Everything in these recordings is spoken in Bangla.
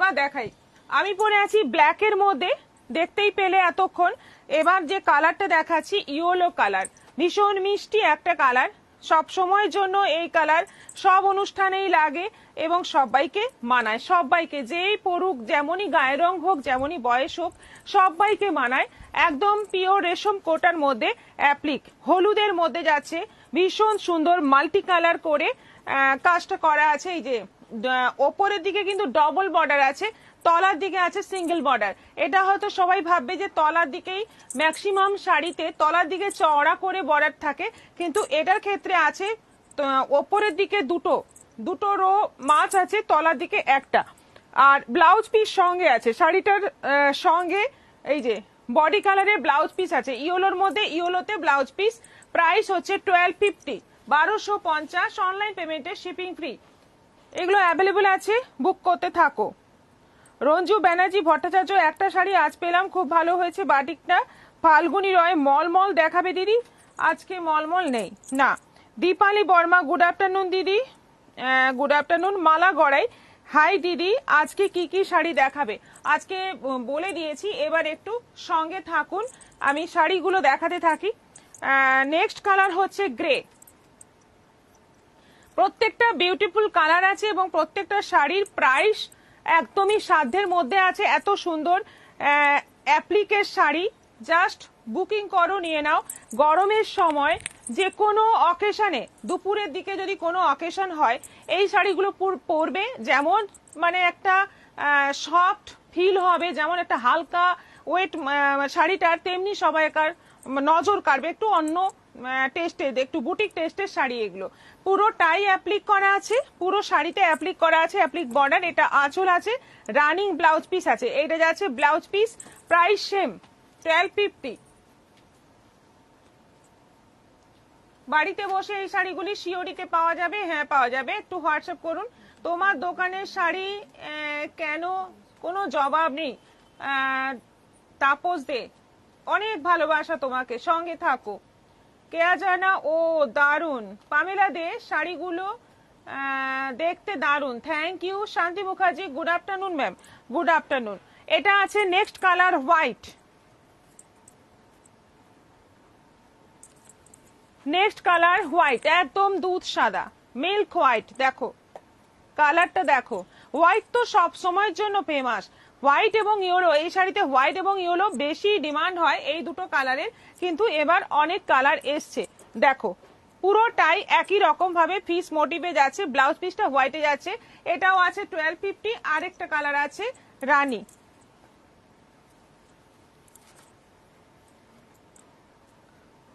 এবার দেখাই, আমি পরে আছি ব্ল্যাকের মধ্যে, দেখতেই পেলে এতক্ষণ। এবার যে কালারটা দেখাচ্ছি ইয়েলো কালার, ভীষণ মিষ্টি একটা কালার, সব সময়ের জন্য এই কালার সব অনুষ্ঠানেই লাগে এবং সবাইকে মানায়, সবাইকে যেই পড়ুক, যেমনই গায়ের রং হোক, যেমনই বয়স হোক, সবাইকে মানায়। একদম পিওর রেশম কোটার মধ্যে অ্যাপ্লিক, হলুদের মধ্যে যাচ্ছে, ভীষণ সুন্দর মাল্টি কালার করে কাজটা করা আছে। এই যে ওপরের দিকে কিন্তু ডবল বর্ডার আছে, তলার দিকে আছে সিঙ্গেল বর্ডার। এটা হয়তো সবাই ভাববে যে তলার দিকেই ম্যাক্সিমাম শাড়িতে তলার দিকে চওড়া করে বর্ডার থাকে, কিন্তু এটার ক্ষেত্রে আছে ওপরের দিকে দুটো রো মাছ আছে, তলার দিকে একটা। আর ব্লাউজ পিস সঙ্গে আছে শাড়িটার সঙ্গে, এই যে বডি কালারের ব্লাউজ পিস আছে ইয়েলোর মধ্যে, ইয়েলোতে ব্লাউজ পিস। প্রাইস হচ্ছে 1250, 1250, অনলাইন পেমেন্টে শিপিং ফ্রি। এগুলো অ্যাভেলেবল আছে, বুক করতে থাকো। রঞ্জু ব্যানার্জি ভট্টাচার্য, একটা শাড়ি আজ পেলাম, খুব ভালো হয়েছে বাটিকটা। ফাল্গুনি রয়, মলমল দেখাবে দিদি? আজকে মলমল নেই না। দীপালি বর্মা, গুড আফটারনুন দিদি। Good afternoon. Mala Garai, hi দিদি, আজকে কি কি শাড়ি দেখাবে? আজকে বলে দিয়েছি, এবার একটু সঙ্গে থাকুন, আমি শাড়িগুলো দেখাতে থাকি। নেক্সট কালার হচ্ছে গ্রে। প্রত্যেকটা বিউটিফুল কালার আছে এবং প্রত্যেকটা শাড়ির প্রাইস একদমই সাধ্যের মধ্যে আছে। এত সুন্দর অ্যাপ্লিকের শাড়ি, জাস্ট বুকিং করো, নিয়ে নাও। গরমের সময় যে কোনো অকেশনে, দুপুরের দিকে যদি কোনো অকেশন হয়, এই শাড়িগুলো পরবে, যেমন মানে একটা সফট ফিল হবে, যেমন একটা হালকা ওয়েট শাড়িটার, তেমনি সবাইকার নজর কাড়বে। একটু অন্য টেস্টের, একটু বুটিক টেস্টের শাড়ি এগুলো। পুরোটাই অ্যাপ্লিক করা আছে, পুরো শাড়িতে অ্যাপ্লিক করা আছে, অ্যাপ্লিক বর্ডার। এটা আঁচল আছে, রানিং ব্লাউজ পিস আছে, এটা যাচ্ছে ব্লাউজ পিস। Price same 1250। বাড়িতে বসে এই শাড়িগুলি সিওরিতে পাওয়া যাবে? হ্যাঁ পাওয়া যাবে। একটু হোয়াটসঅ্যাপ করুন। তোমার দোকানের শাড়ি কেন কোনো জবাব নেই? তাপস দে, অনেক ভালোবাসা তোমাকে, সঙ্গে থাকো। কেয়া জানা, ও দারুন। পামেলা দে, শাড়িগুলো দেখতে দারুন, থ্যাংক ইউ। শান্তি Mukherjee, good afternoon ma'am. Good afternoon. এটা আছে next colour white. Next colour white, একদম দুধ সাদা, মিল্ক হোয়াইট। দেখো কালারটা দেখো, হোয়াইট তো সব সময়ের জন্য ফেমাস। হোয়াইট এবং ইয়েলো, এই শাড়িতে হোয়াইট এবং ইয়েলো বেশি ডিমান্ড হয়, এই দুটো কালারের, কিন্তু এবার অনেক কালার এসছে। দেখো পুরোটাই একই রকম ভাবে ফিস মোটিভে যাচ্ছে, ব্লাউজ পিসটা হোয়াইটে যাচ্ছে। এটাও আছে 1250। আরেকটা কালার আছে রানী।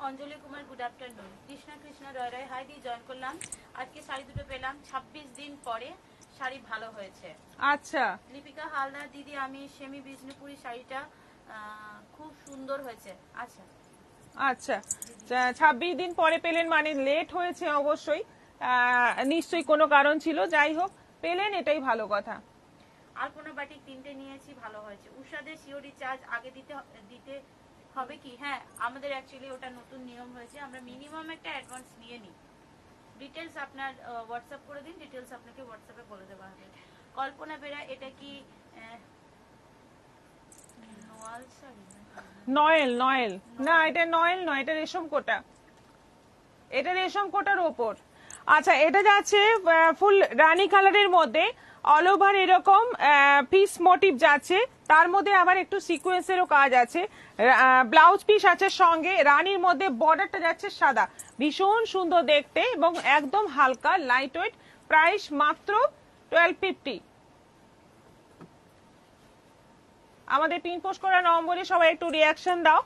অঞ্জলি কুমার, গুড আফটারনুন। কৃষ্ণা কৃষ্ণা রয় রয়, হাই দিয়ে জয়েন করলাম। আজকে শাড়ি দুটো পেলাম 26 দিন পরে, শাড়ি ভালো হয়েছে। আচ্ছা লিপিকা হালদার দিদি, আমি সেমি বিষ্ণুপুরি শাড়িটা খুব সুন্দর হয়েছে। আচ্ছা আচ্ছা, 26 দিন পরে পেলেন মানে লেট হয়েছে অবশ্যই, নিশ্চয়ই কোনো কারণ ছিল, যাই হোক পেলেন, এটাই ভালো কথা। আলপনা বাটিক 3টে নিয়েছি, ভালো হয়েছে। উষাদের সিওরি চার্জ আগে দিতে হবে কি? হ্যাঁ, আমাদের অ্যাকচুয়ালি ওটা নতুন নিয়ম হয়েছে, আমরা মিনিমাম একটা অ্যাডভান্স নিয়ে নিই। ডিটেলস আপনার হোয়াটসঅ্যাপ করে দিন, ডিটেলস আপনাকে হোয়াটসঅ্যাপে বলে দেওয়া হবে। কল্পনা বেরা, এটা কি নোয়াল শাড়ি? নয়েল, নয়েল না, এটা নয়েল নয়, এটা রেশম কোটা, এটা রেশম কোটার ওপর। আচ্ছা, এটা যাচ্ছে ফুল রানী কালারের মধ্যে, অল ওভার এরকম পিস মোটিভ যাচ্ছে, তার মধ্যে আবার একটু সিকোয়েন্সেরও কাজ আছে। ব্লাউজ পিস আছে সঙ্গে, রানীর মধ্যে বর্ডারটা যাচ্ছে সাদা, ভীষণ সুন্দর দেখতে এবং একদম হালকা লাইট ওয়েট। প্রাইস মাত্র 1250। আমাদের পিন পোস্ট করা নম্বরে সবাই একটু রিয়াকশন দাও।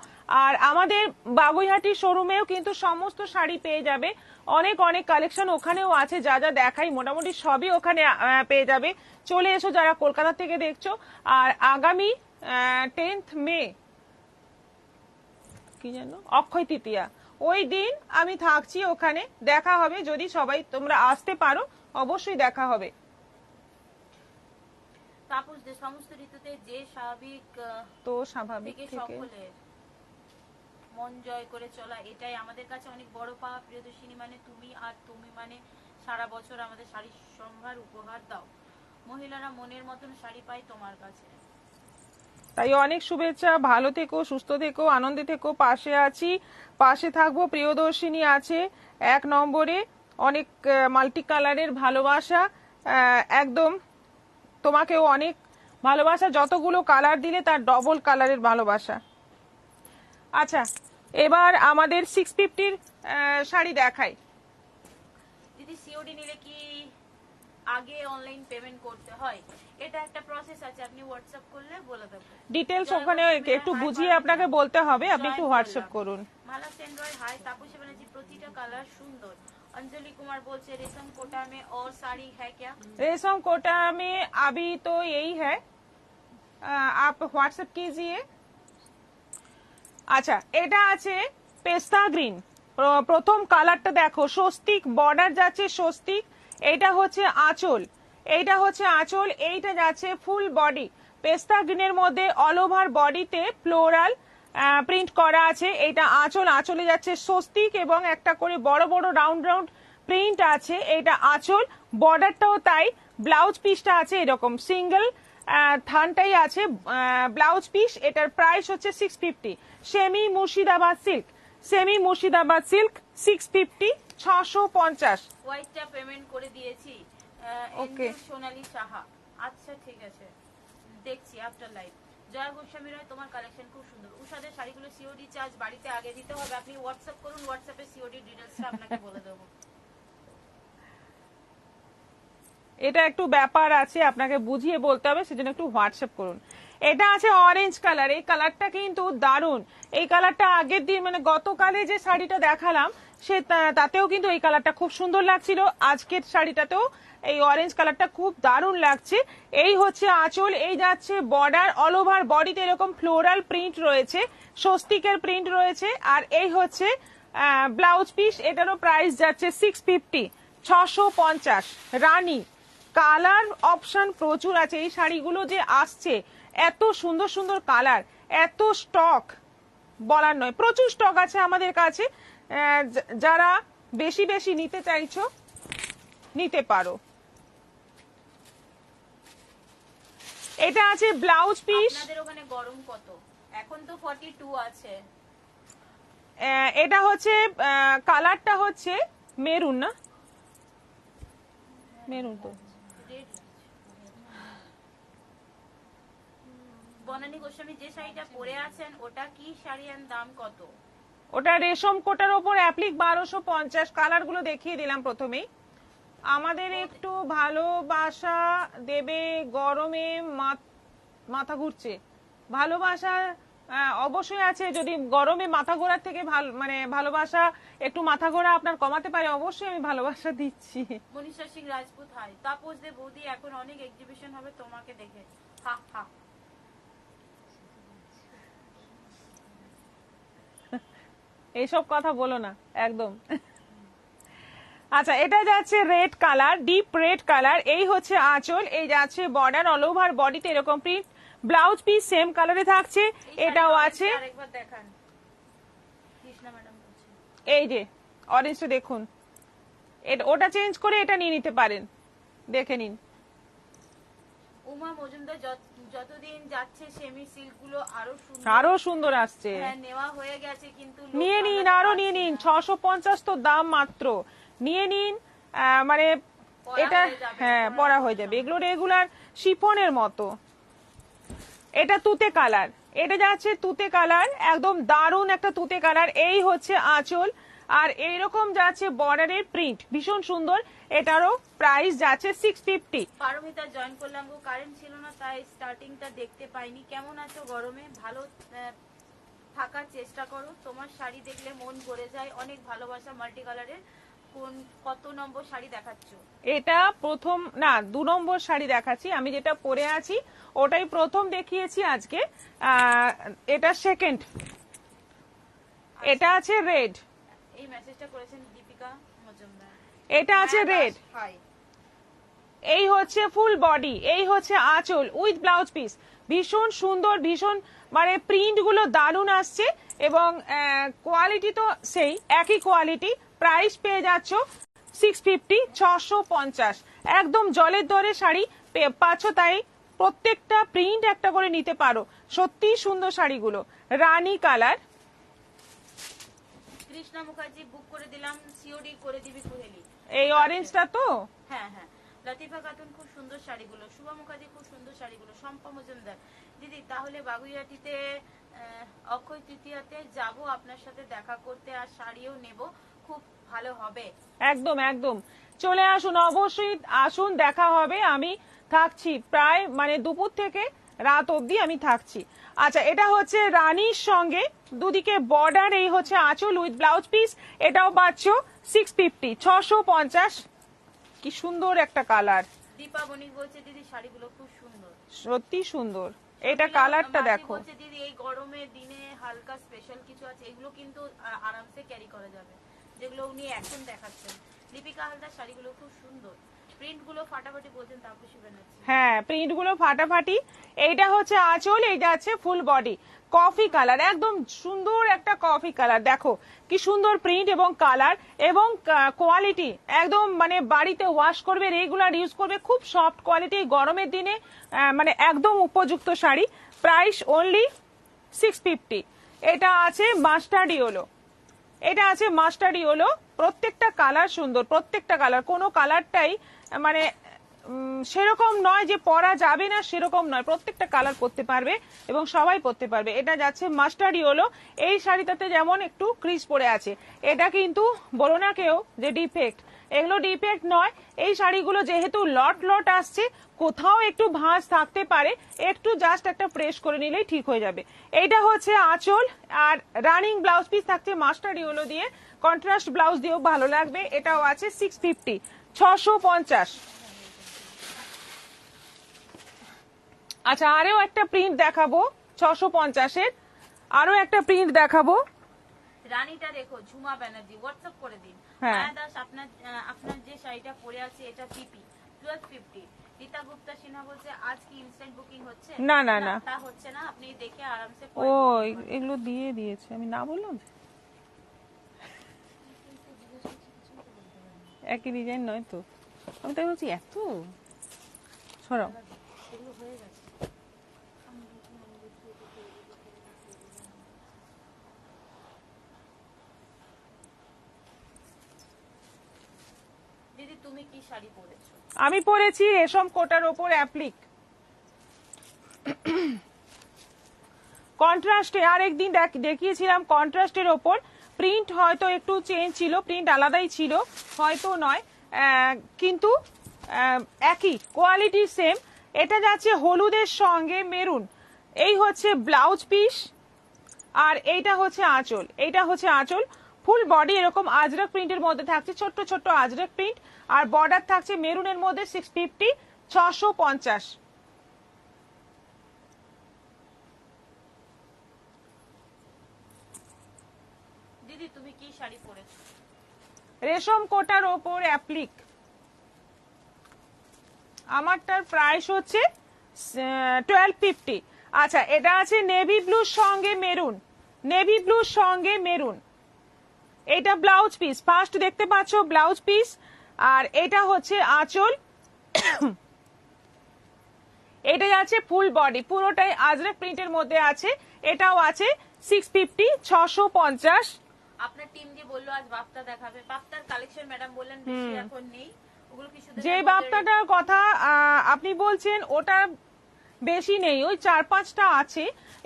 আর আমাদের বাগুইহাটি শোরুমেও কিন্তু সমস্ত শাড়ি পেয়ে যাবে, অনেক অনেক কালেকশন ওখানেও আছে, যা যা দেখাই মোটামুটি সবই ওখানে পেয়ে যাবে। চলে এসো যারা কলকাতা থেকে দেখছো। আর আগামী 10th মে কি জানো, অক্ষয় তৃতীয়া, ওই দিন আমি থাকছি ওখানে, দেখা হবে। যদি সবাই তোমরা আসতে পারো অবশ্যই দেখা হবে। তাপস যে সমস্ত ঋতুতে যে স্বাভাবিক তো স্বাভাবিক থেকে সকলের মন জয় করে চলা, এটাই আমাদের কাছে অনেক বড় পাওয়া। প্রিয়দর্শিনী মানে তুমি, আর তুমি মানে সারা বছর আমাদের শাড়ির সম্ভার উপহার দাও। মহিলারা মনের মতন শাড়ি পায় তোমার কাছে। তাই অনেক শুভেচ্ছা, ভালো থেকো, সুস্থ থেকো, আনন্দে থেকো, পাশে আছি, পাশে থাকবো। প্রিয়দর্শিনী আছে 1 নম্বরে, অনেক মাল্টি কালারের ভালোবাসা, একদম তোমাকেও অনেক ভালোবাসা, যতগুলো কালার দিলে তার ডবল কালারের ভালোবাসা। আচ্ছা, এবার আমাদের 650-র শাড়ি দেখাই। দিদি সিওডি নিলে কি আগে অনলাইন পেমেন্ট করতে হয়? এটা একটা প্রসেস আছে, আপনি হোয়াটসঅ্যাপ করলে বলে দেবো ডিটেলস ওখানে একটু বুঝিয়ে আপনাকে বলতে হবে, আপনি একটু হোয়াটসঅ্যাপ করুন। মালা সেন্ড্রয় হাই, তাপসী ব্যানার্জি প্রতিটা কালার সুন্দর। अंजलि कुमार बोलছে रेशम कोटा में और साड़ी है क्या? रेशम कोटा में अभी तो यही है, आप व्हाट्सएप कीजिए। আচ্ছা, এটা আছে পেস্তা গ্রিন, প্রথম কালারটা দেখো, স্বস্তিক বর্ডার যাচ্ছে, স্বস্তিক। এটা হচ্ছে আঁচল, এইটা হচ্ছে আঁচল, এইটা যাচ্ছে ফুল বডি পেস্তা গ্রিনের মধ্যে, অল ওভার বডিতে ফ্লোরাল প্রিন্ট করা আছে। এইটা আঁচল, আঁচলে যাচ্ছে স্বস্তিক এবং একটা করে বড় বড় রাউন্ড রাউন্ড প্রিন্ট আছে। এইটা আঁচল, বর্ডারটাও তাই। ব্লাউজ পিসটা আছে এরকম সিঙ্গেল থানটাই আছে ব্লাউজ পিস। এটার প্রাইস হচ্ছে 650। Semi Murshidabad silk, semi Murshidabad silk 650, 650। হোয়াইটটা পেমেন্ট করে দিয়েছি। ওকে, সোনালী সাহা, আচ্ছা ঠিক আছে, দেখছি আফটার লাইভ। জয়া গোস্বামী রায়, তোমার কালেকশন খুব সুন্দর। উষাদের শাড়িগুলো সিওডি চার্জ বাড়িতে আগে দিতে হবে, আপনি হোয়াটসঅ্যাপ করুন, হোয়াটসঅ্যাপে সিওডি ডিটেইলসটা আপনাকে বলে দেবো। এটা একটু ব্যাপার আছে, আপনাকে বুঝিয়ে বলতে হবে, সেজন্য একটু হোয়াটসঅ্যাপ করুন। এটা আছে অরেঞ্জ কালার, এই কালারটা কিন্তু দারুণ। এই কালারটা আগের দিন মানে গতকালে যে শাড়িটা দেখালাম সে তাতেও কিন্তু এই কালারটা খুব সুন্দর লাগছিল, আজকের শাড়িটাতেও এই অরেঞ্জ কালারটা খুব দারুণ লাগছে। এই হচ্ছে আঁচল, এই যাচ্ছে বর্ডার, অল ওভার বডিতে এরকম ফ্লোরাল প্রিন্ট রয়েছে, স্বস্তিকের প্রিন্ট রয়েছে। আর এই হচ্ছে ব্লাউজ পিস, এটারও প্রাইস যাচ্ছে 650, 650। রানী কালার অপশন প্রচুর আছে, এই শাড়িগুলো যে আসছে এত সুন্দর সুন্দর কালার, এত স্টক বলার নয়, প্রচুর স্টক আছে আমাদের কাছে। যারা বেশি বেশি নিতে চাইছো নিতে পারো। এটা আছে ব্লাউজ পিস। আপনাদের ওখানে গরম কত? এখন তো 42 আছে। এটা হচ্ছে কালারটা হচ্ছে মেরুন, না মেরুন তো। বনানী গোস্বামী, যে শাড়িটা পরে আছেন ওটা কি শাড়ি এর দাম কত? ওটা রেশম কোটার ওপর অ্যাপ্লিক 1250। কালার গুলো দেখিয়ে দিলাম প্রথমেই। আমাদের একটু ভালোবাসা দেবে, গরমে মাথা ঘুরছে। ভালোবাসা অবশ্যই আছে, যদি গরমে মাথা ঘোরার থেকে মানে ভালোবাসা একটু মাথা ঘোরা আপনার কমাতে পারে, অবশ্যই আমি ভালোবাসা দিচ্ছি। মনীষা সিং রাজপুত, হাই। তাপস দে, বৌদি এখন অনেক এক্সিবিশন হবে তোমাকে দেখে, হা হা। এইসব কথা বলো না একদম। আচ্ছা, এটা যাচ্ছে red colour, deep red colour. এই হচ্ছে আঁচল, এই যাচ্ছে বর্ডার, অল ওভার বডিতে এরকম প্রিন্ট, ব্লাউজ পিস সেম কালারে থাকছে। এটাও আছে, আরেকবার দেখান। কৃষ্ণা ম্যাডাম বলছে এই যে অরেঞ্জটা দেখুন, ওটা চেঞ্জ করে এটা নিয়ে নিতে পারেন, দেখে নিন। উমা মজুমদার, যতদিন যাচ্ছে সেমি সিল্ক গুলো আরো সুন্দর আসছে। হ্যাঁ, নেওয়া হয়ে গেছে কিন্তু নিয়ে নিন, আরো নিয়ে নিন। 650 তো দাম মাত্র, নিয়ে নিন। মানে এটা হ্যাঁ পরা হয়ে যাবে, এগুলো রেগুলার শিফনের মতো। এটা তুতে কালার, এটা যাচ্ছে তুতে কালার, একদম দারুণ একটা তুতে কালার। এই হচ্ছে আঁচল, আর এইরকম যাচ্ছে বর্ডারের প্রিন্ট, ভীষণ সুন্দর। এটারও প্রাইস যাচ্ছে 650। পারমিতা জয়েন করলাম গো, কারেন্ট ছিল না তাই স্টার্টিংটা দেখতে পাইনি। কেমন আছো গরমে? ভালো থাকার চেষ্টা করো, তোমার শাড়ি দেখলে মন ভরে যায়, অনেক ভালোবাসা। মাল্টি কালারের কত নম্বর শাড়ি দেখাচ্ছ? এটা প্রথম না, 2 নম্বর শাড়ি দেখাচ্ছি। আমি যেটা পরে আছি ওটাই প্রথম দেখিয়েছি আজকে, এটা সেকেন্ড। এটা আছে রেড, এই মেসেজটা করেছেন দীপিকা মজুমদার। এটা আছে রেড। এই হচ্ছে ফুল বডি, এই হচ্ছে আঁচল উইথ ব্লাউজ পিস, ভীষণ সুন্দর, ভীষণ মানে প্রিন্ট গুলো দারুণ আসছে এবং কোয়ালিটি তো সেই একই কোয়ালিটি। প্রাইস পেয়ে যাচ্ছ 650, 650, একদম জলের দরে শাড়ি পাচ্ছ, তাই প্রত্যেকটা প্রিন্ট একটা করে নিতে পারো। সত্যি সুন্দর শাড়িগুলো। রানী কালার, কৃষ্ণা মুখার্জি বুক করে দিলাম, সিওডি করে দিবি কুহেলি। এই অরেঞ্জটা তো। হ্যাঁ হ্যাঁ, লতিফা খাতুন খুব সুন্দর শাড়িগুলো, শুভা মুখার্জি খুব সুন্দর শাড়িগুলো, শম্পা মজুমদার। দিদি তাহলে বাগুইয়াটিতে অক্ষয় তৃতীয়াতে যাব আপনার সাথে দেখা করতে, আর শাড়িও নেব, খুব ভালো হবে। একদম একদম, চলে আসুন, অবশ্যই আসুন, দেখা হবে। আমি থাকছি প্রায় মানে দুপুর থেকে রাত অবধি আমি থাকছি। আচ্ছা, এটা হচ্ছে রানীর সঙ্গে দুদিকে বর্ডার, এই হচ্ছে আঁচল উইথ ব্লাউজ পিস। এটাও পাচ্ছ 650, 650। কি সুন্দর একটা কালার, দীপা বণিক বলছে দিদি শাড়িগুলো খুব সুন্দর। সত্যি সুন্দর। এটা কালারটা দেখো। বলছে দিদি এই গরমের দিনে হালকা স্পেশাল কিছু আছে, এগুলো কিন্তু আরামসে ক্যারি করা যাবে, যেগুলো উনি এখন দেখাচ্ছেন। দীপিকা হালদার শাড়িগুলো খুব সুন্দর, প্রিন্ট গুলো ফাটাফাটি বলছেন তাপসী ব্যানার্জি। হ্যাঁ, প্রিন্ট গুলো ফাটাফাটি। এইটা হচ্ছে আঁচল, এইটা আছে ফুল বডি, কফি কালার, একদম সুন্দর একটা কফি কালার। দেখো কি সুন্দর প্রিন্ট এবং কালার এবং কোয়ালিটি, একদম মানে বাড়িতে ওয়াশ করবে, রেগুলার ইউজ করবে, খুব সফট কোয়ালিটি। গরমের দিনে মানে একদম উপযুক্ত শাড়ি। Price only 650। এটা আছে মাস্টার্ড ইয়েলো, এটা আছে মাস্টার্ড ইয়েলো। প্রত্যেকটা কালার সুন্দর, প্রত্যেকটা কালার, কোনো কালারটাই মানে সেরকম নয় যে পরা যাবে না, সেরকম নয়। প্রত্যেকটা কালার পরতে পারবে এবং সবাই পরতে পারবে। এটা যাচ্ছে মাস্টার্ড ইয়েলো। এই শাড়িটাতে যেমন একটু ক্রিজ পড়ে আছে, এটা কিন্তু বলো না কেউ যে ডিফেক্ট, এগুলো ডিফেক্ট নয়। এই শাড়িগুলো যেহেতু লট লট আসছে, কোথাও একটু ভাঁজ থাকতে পারে, একটু জাস্ট একটা প্রেস করে নিলেই ঠিক হয়ে যাবে। এইটা হচ্ছে আঁচল, আর রানিং ব্লাউজ পিস থাকছে মাস্টার্ড ইয়েলো দিয়ে, কন্ট্রাস্ট ব্লাউজ দিয়েও ভালো লাগবে। এটাও আছে 650, 650। আচ্ছা, আরো একটা প্রিন্ট দেখাবো 650-এর, আরো একটা প্রিন্ট দেখাবো। রানীটা দেখো, ঝুমা ব্যানার্জি হোয়াটসঅ্যাপ করে দিন। হ্যাঁ। মায়া দাস আপনার যে শাড়িটা পরে আছে এটা পিপি 1250। রীতা গুপ্তা সিনহা বলছে আজ কি ইনস্ট্যান্ট বুকিং হচ্ছে? না না না, তা হচ্ছে না, আপনি দেখে আরামসে ও এগুলো দিয়ে দিয়েছে, আমি না বললাম। একই ডিজাইন নয় তো, আমি তাই বলছি এত সরাও। এগুলো হয়ে গেছে। দিদি তুমি কি শাড়ি পরেছো? আমি পরেছি রেশম কোটার ওপর অ্যাপ্লিক কন্ট্রাস্টে। আর একদিন দেখিয়েছিলাম কন্ট্রাস্টের ওপর, প্রিন্ট হয়তো একটু চেঞ্জ ছিল, প্রিন্ট আলাদাই ছিল, হয়তো নয়, কিন্তু একই কোয়ালিটি সেম। এটা যাচ্ছে হলুদের সঙ্গে মেরুন, এই হচ্ছে ব্লাউজ পিস, আর এইটা হচ্ছে আঁচল। এইটা হচ্ছে আঁচল, ফুল বডি এরকম আজরক প্রিন্টের মধ্যে থাকছে, ছোট্ট ছোট্ট আজরক প্রিন্ট, আর বর্ডার থাকছে মেরুনের মধ্যে। 650, 650। দিদি তুমি কি শাড়ি পরেছো? রেশম কোটার ওপর অ্যাপ্লিক। আমারটার প্রাইস হচ্ছে 1250। আচ্ছা, এটা আছে নেভি ব্লুর সঙ্গে মেরুন, নেভি ব্লুর সঙ্গে মেরুন। এটা ব্লাউজ পিস, ফার্স্ট দেখতে পাচ্ছ ব্লাউজ পিস, আর এটা হচ্ছে আঁচল। এটা যাচ্ছে ফুল বডি, পুরোটাই আজরক প্রিন্টের মধ্যে আছে। এটাও আছে 650, 650। আপনার টিম যে বললো আজ বাপ্তা দেখাবে, বাপ্তার কালেকশন ম্যাডাম বললেন বেশি এখন নেই, ওগুলো কিছু যে বাপ্তাটার কথা আপনি বলছেন ওটা বেশি নেই, ওই 4-5টা আছে,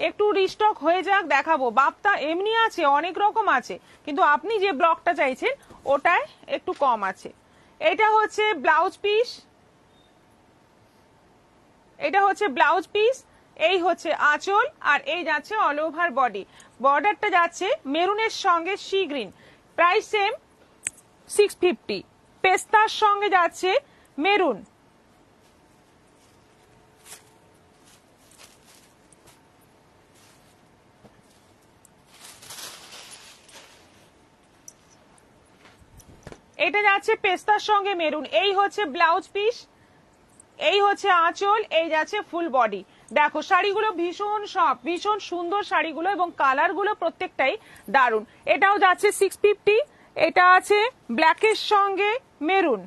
একটু রিস্টক হয়ে যাক দেখাবো। বাপ্তা এমনি আছে, অনেক রকম আছে, কিন্তু আপনি যে ব্লকটা চাইছেন ওটায় একটু কম আছে। এটা হচ্ছে ব্লাউজ পিস, এটা হচ্ছে ব্লাউজ পিস, এই হচ্ছে আঁচল, আর এই যাচ্ছে অল ওভার বডি। বর্ডারটা যাচ্ছে মেরুনের সঙ্গে সি গ্রিন, প্রাইস সেম 650। পেস্তার সঙ্গে যাচ্ছে মেরুন। এটা যাচ্ছে পেস্তার সঙ্গে মেরুন, এই হচ্ছে ব্লাউজ পিস, এই হচ্ছে আঁচল, এই যাচ্ছে ফুল বডি। দেখো শাড়িগুলো ভীষণ সফট, ভীষণ সুন্দর শাড়িগুলো, এবং কালারগুলো প্রত্যেকটাই দারুণ। এটাও যাচ্ছে 650। এটা আছে ব্ল্যাকের সঙ্গে মেরুন।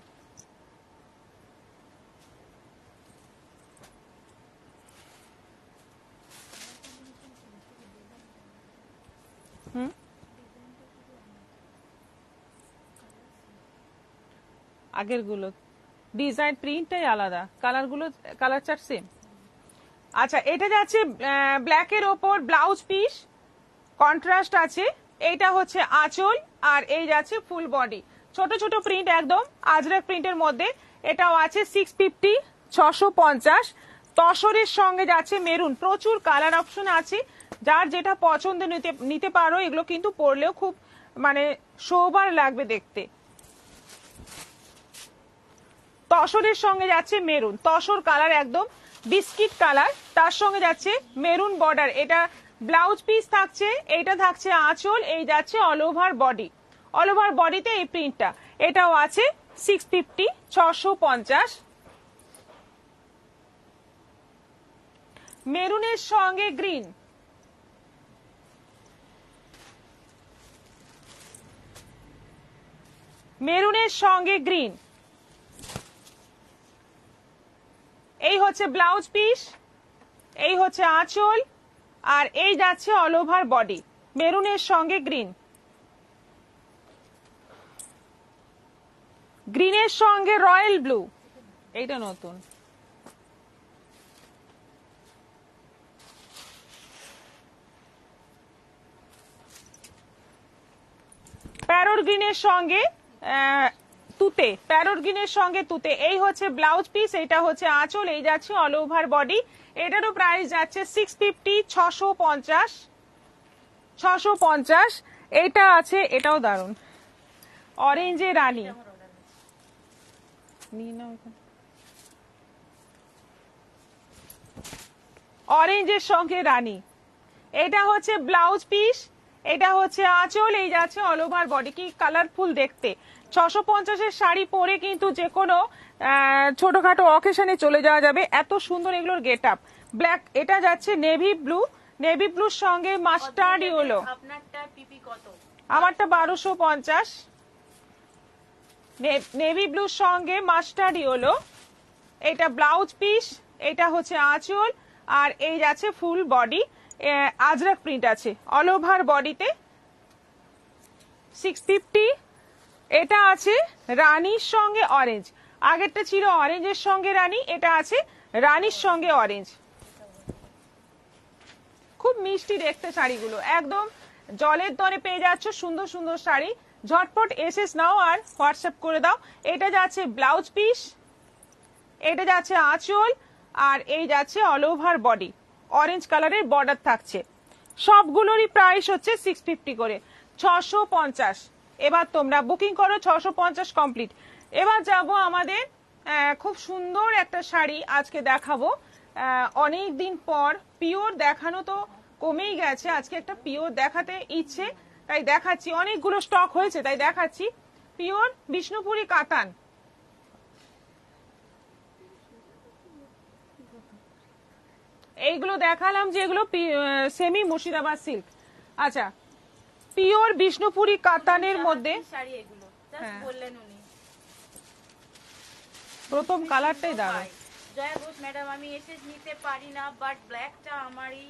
হুম, আগের গুলো ডিজাইন প্রিন্টটাই আলাদা, কালার চার্ট সেম। আচ্ছা, এটা যাচ্ছে ব্ল্যাকের ওপর ব্লাউজ পিস, কন্ট্রাস্ট আছে। এইটা হচ্ছে আঁচল, আর এই যাচ্ছে ফুল বডি, ছোট ছোট প্রিন্ট একদম আজরাক প্রিন্টের মধ্যে। এটাও আছে 650, 650। তসরের সঙ্গে যাচ্ছে মেরুন, প্রচুর কালার অপশন আছে, যার যেটা পছন্দ নিতে পারো। এগুলো কিন্তু পরলেও খুব মানে সোবার লাগবে দেখতে। তসরের সঙ্গে যাচ্ছে মেরুন, তসর কালার একদম বিস্কিট কালার, তার সঙ্গে যাচ্ছে মেরুন বর্ডার। এটা ব্লাউজ পিস থাকছে, এইটা থাকছে আঁচল, এই যাচ্ছে all over body. All over বডিতে এই প্রিন্টটা, এটাও আছে 650, 650। মেরুনের সঙ্গে গ্রিন, মেরুনের সঙ্গে গ্রিন, এই হচ্ছে ব্লাউজ পিস, এই হচ্ছে আঁচল, আর এই যাচ্ছে অল ওভার বডি, মেরুনের সঙ্গে গ্রিন। গ্রিনের সঙ্গে রয়্যাল ব্লু, এইটা নতুন। প্যারোট গ্রিনের সঙ্গে তুতে, প্যারোট গ্রিনের সঙ্গে তুতে, এই হচ্ছে ব্লাউজ পিস, এটা হচ্ছে আঁচল, এই যাচ্ছে অল ওভার বডি। এটারও প্রাইস যাচ্ছে 650, 650, 650। এটা আছে, এটাও দারুন, অরেঞ্জে রানী। অরেঞ্জের সঙ্গে রানী, এটা হচ্ছে ব্লাউজ পিস, এটা হচ্ছে আঁচল, এই যাচ্ছে অল ওভার বডি। কি কালারফুল দেখতে! 650-এর শাড়ি পরে কিন্তু যে কোনো ছোটখাটো অকেশনে চলে যাওয়া যাবে, এত সুন্দর এগুলোর গেট আপ। ব্ল্যাক, এটা যাচ্ছে নেভি ব্লু, নেভি ব্লুর সঙ্গে মাস্টার্ড ইয়েলো। আপনারটা পিপি কত? আমারটা 1250। নেভি ব্লুর সঙ্গে মাস্টার্ড ইয়েলো, এটা ব্লাউজ পিস, এটা হচ্ছে আঁচল, আর এই যাচ্ছে ফুল বডি, আজরাক প্রিন্ট আছে অল ওভার বডিতে। 650। এটা আছে রানীর সঙ্গে অরেঞ্জ, আগেরটা ছিল অরেঞ্জের সঙ্গে রানী, এটা আছে রানীর সঙ্গে অরেঞ্জ। খুব মিষ্টি দেখতে শাড়িগুলো, একদম জলের দরে পেয়ে যাচ্ছ সুন্দর সুন্দর শাড়ি। ঝটপট এসএস নাও আর হোয়াটসঅ্যাপ করে দাও। এটা যাচ্ছে ব্লাউজ পিস, এটা যাচ্ছে আঁচল, আর এই যাচ্ছে অল ওভার বডি, অরেঞ্জ কালারের বর্ডার থাকছে। সবগুলোরই প্রাইস হচ্ছে 650 করে, 650। এবার তোমরা বুকিং করো, 650 কমপ্লিট। এবার যাব আমাদের খুব সুন্দর একটা শাড়ি আজকে দেখাবো। অনেক দিন পর পিওর দেখানো তো কমেই গেছে, আজকে একটা পিওর দেখাতে ইচ্ছে, তাই দেখাচ্ছি। অনেকগুলো স্টক হয়েছে তাই দেখাচ্ছি। পিওর বিষ্ণুপুরি কাতান, এইগুলো দেখালাম যে এগুলো সেমি মুর্শিদাবাদ সিল্ক। আচ্ছা, পিওর বিষ্ণুপুরি কাতানের মধ্যে শাড়ি এগুলো জাস্ট বললেন উনি। প্রথম কালারটাই দারুণ। জয়া ঘোষ ম্যাডাম, আমি এসে নিতে পারি না, বাট ব্ল্যাকটা আমারই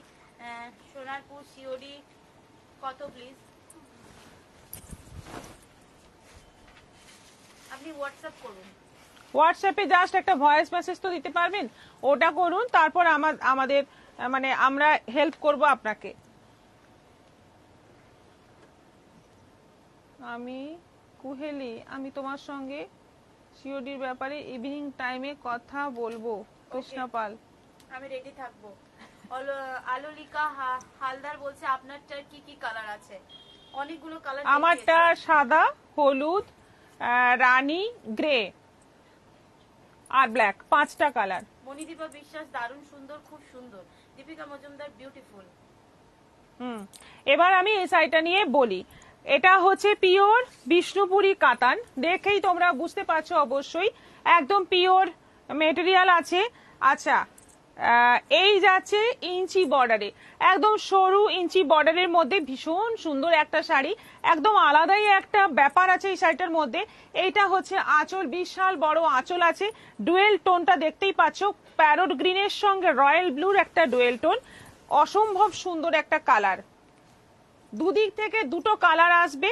সোনারপুর সিওডি কত প্লিজ? আপনি হোয়াটসঅ্যাপ করুন। হোয়াটসঅ্যাপে জাস্ট একটা ভয়েস মেসেজ তো দিতে পারবেন, ওটা করুন, তারপর আমাদের মানে আমরা হেল্প করব আপনাকে। আমি কুহেলি, আমি তোমার সঙ্গে সিওডির ব্যাপারে ইভিনিং টাইমে কথা বলবো। কৃষ্ণা পাল, আমি রেডি থাকবো। আলোলিকা হালদার বলছে আপনারটার কি কি কালার আছে? অনেকগুলো কালার। আমারটা সাদা, হলুদ, রানী, গ্রে আর ব্ল্যাক, 5টা কালার। মণিদীপা বিশ্বাস, দারুণ সুন্দর, খুব সুন্দর। দীপিকা মজুমদার, বিউটিফুল। এবার আমি এই শাড়িটা নিয়ে বলি। এটা হচ্ছে পিওর বিষ্ণুপুরি কাতান, দেখেই তোমরা বুঝতে পারছো অবশ্যই, একদম পিওর মেটেরিয়াল আছে। আচ্ছা, এই যাচ্ছে ইঞ্চি বর্ডারে, একদম সরু ইঞ্চি বর্ডারের মধ্যে ভীষণ সুন্দর একটা শাড়ি, একদম আলাদাই একটা ব্যাপার আছে এই শাড়িটার মধ্যে। এইটা হচ্ছে আঁচল, বিশাল বড় আঁচল আছে, ডুয়েল টোনটা দেখতেই পাচ্ছ, প্যারোট গ্রিনের সঙ্গে রয়্যাল ব্লুর একটা ডুয়েল টোন, অসম্ভব সুন্দর একটা কালার। দুদিক থেকে দুটো কালার আসবে,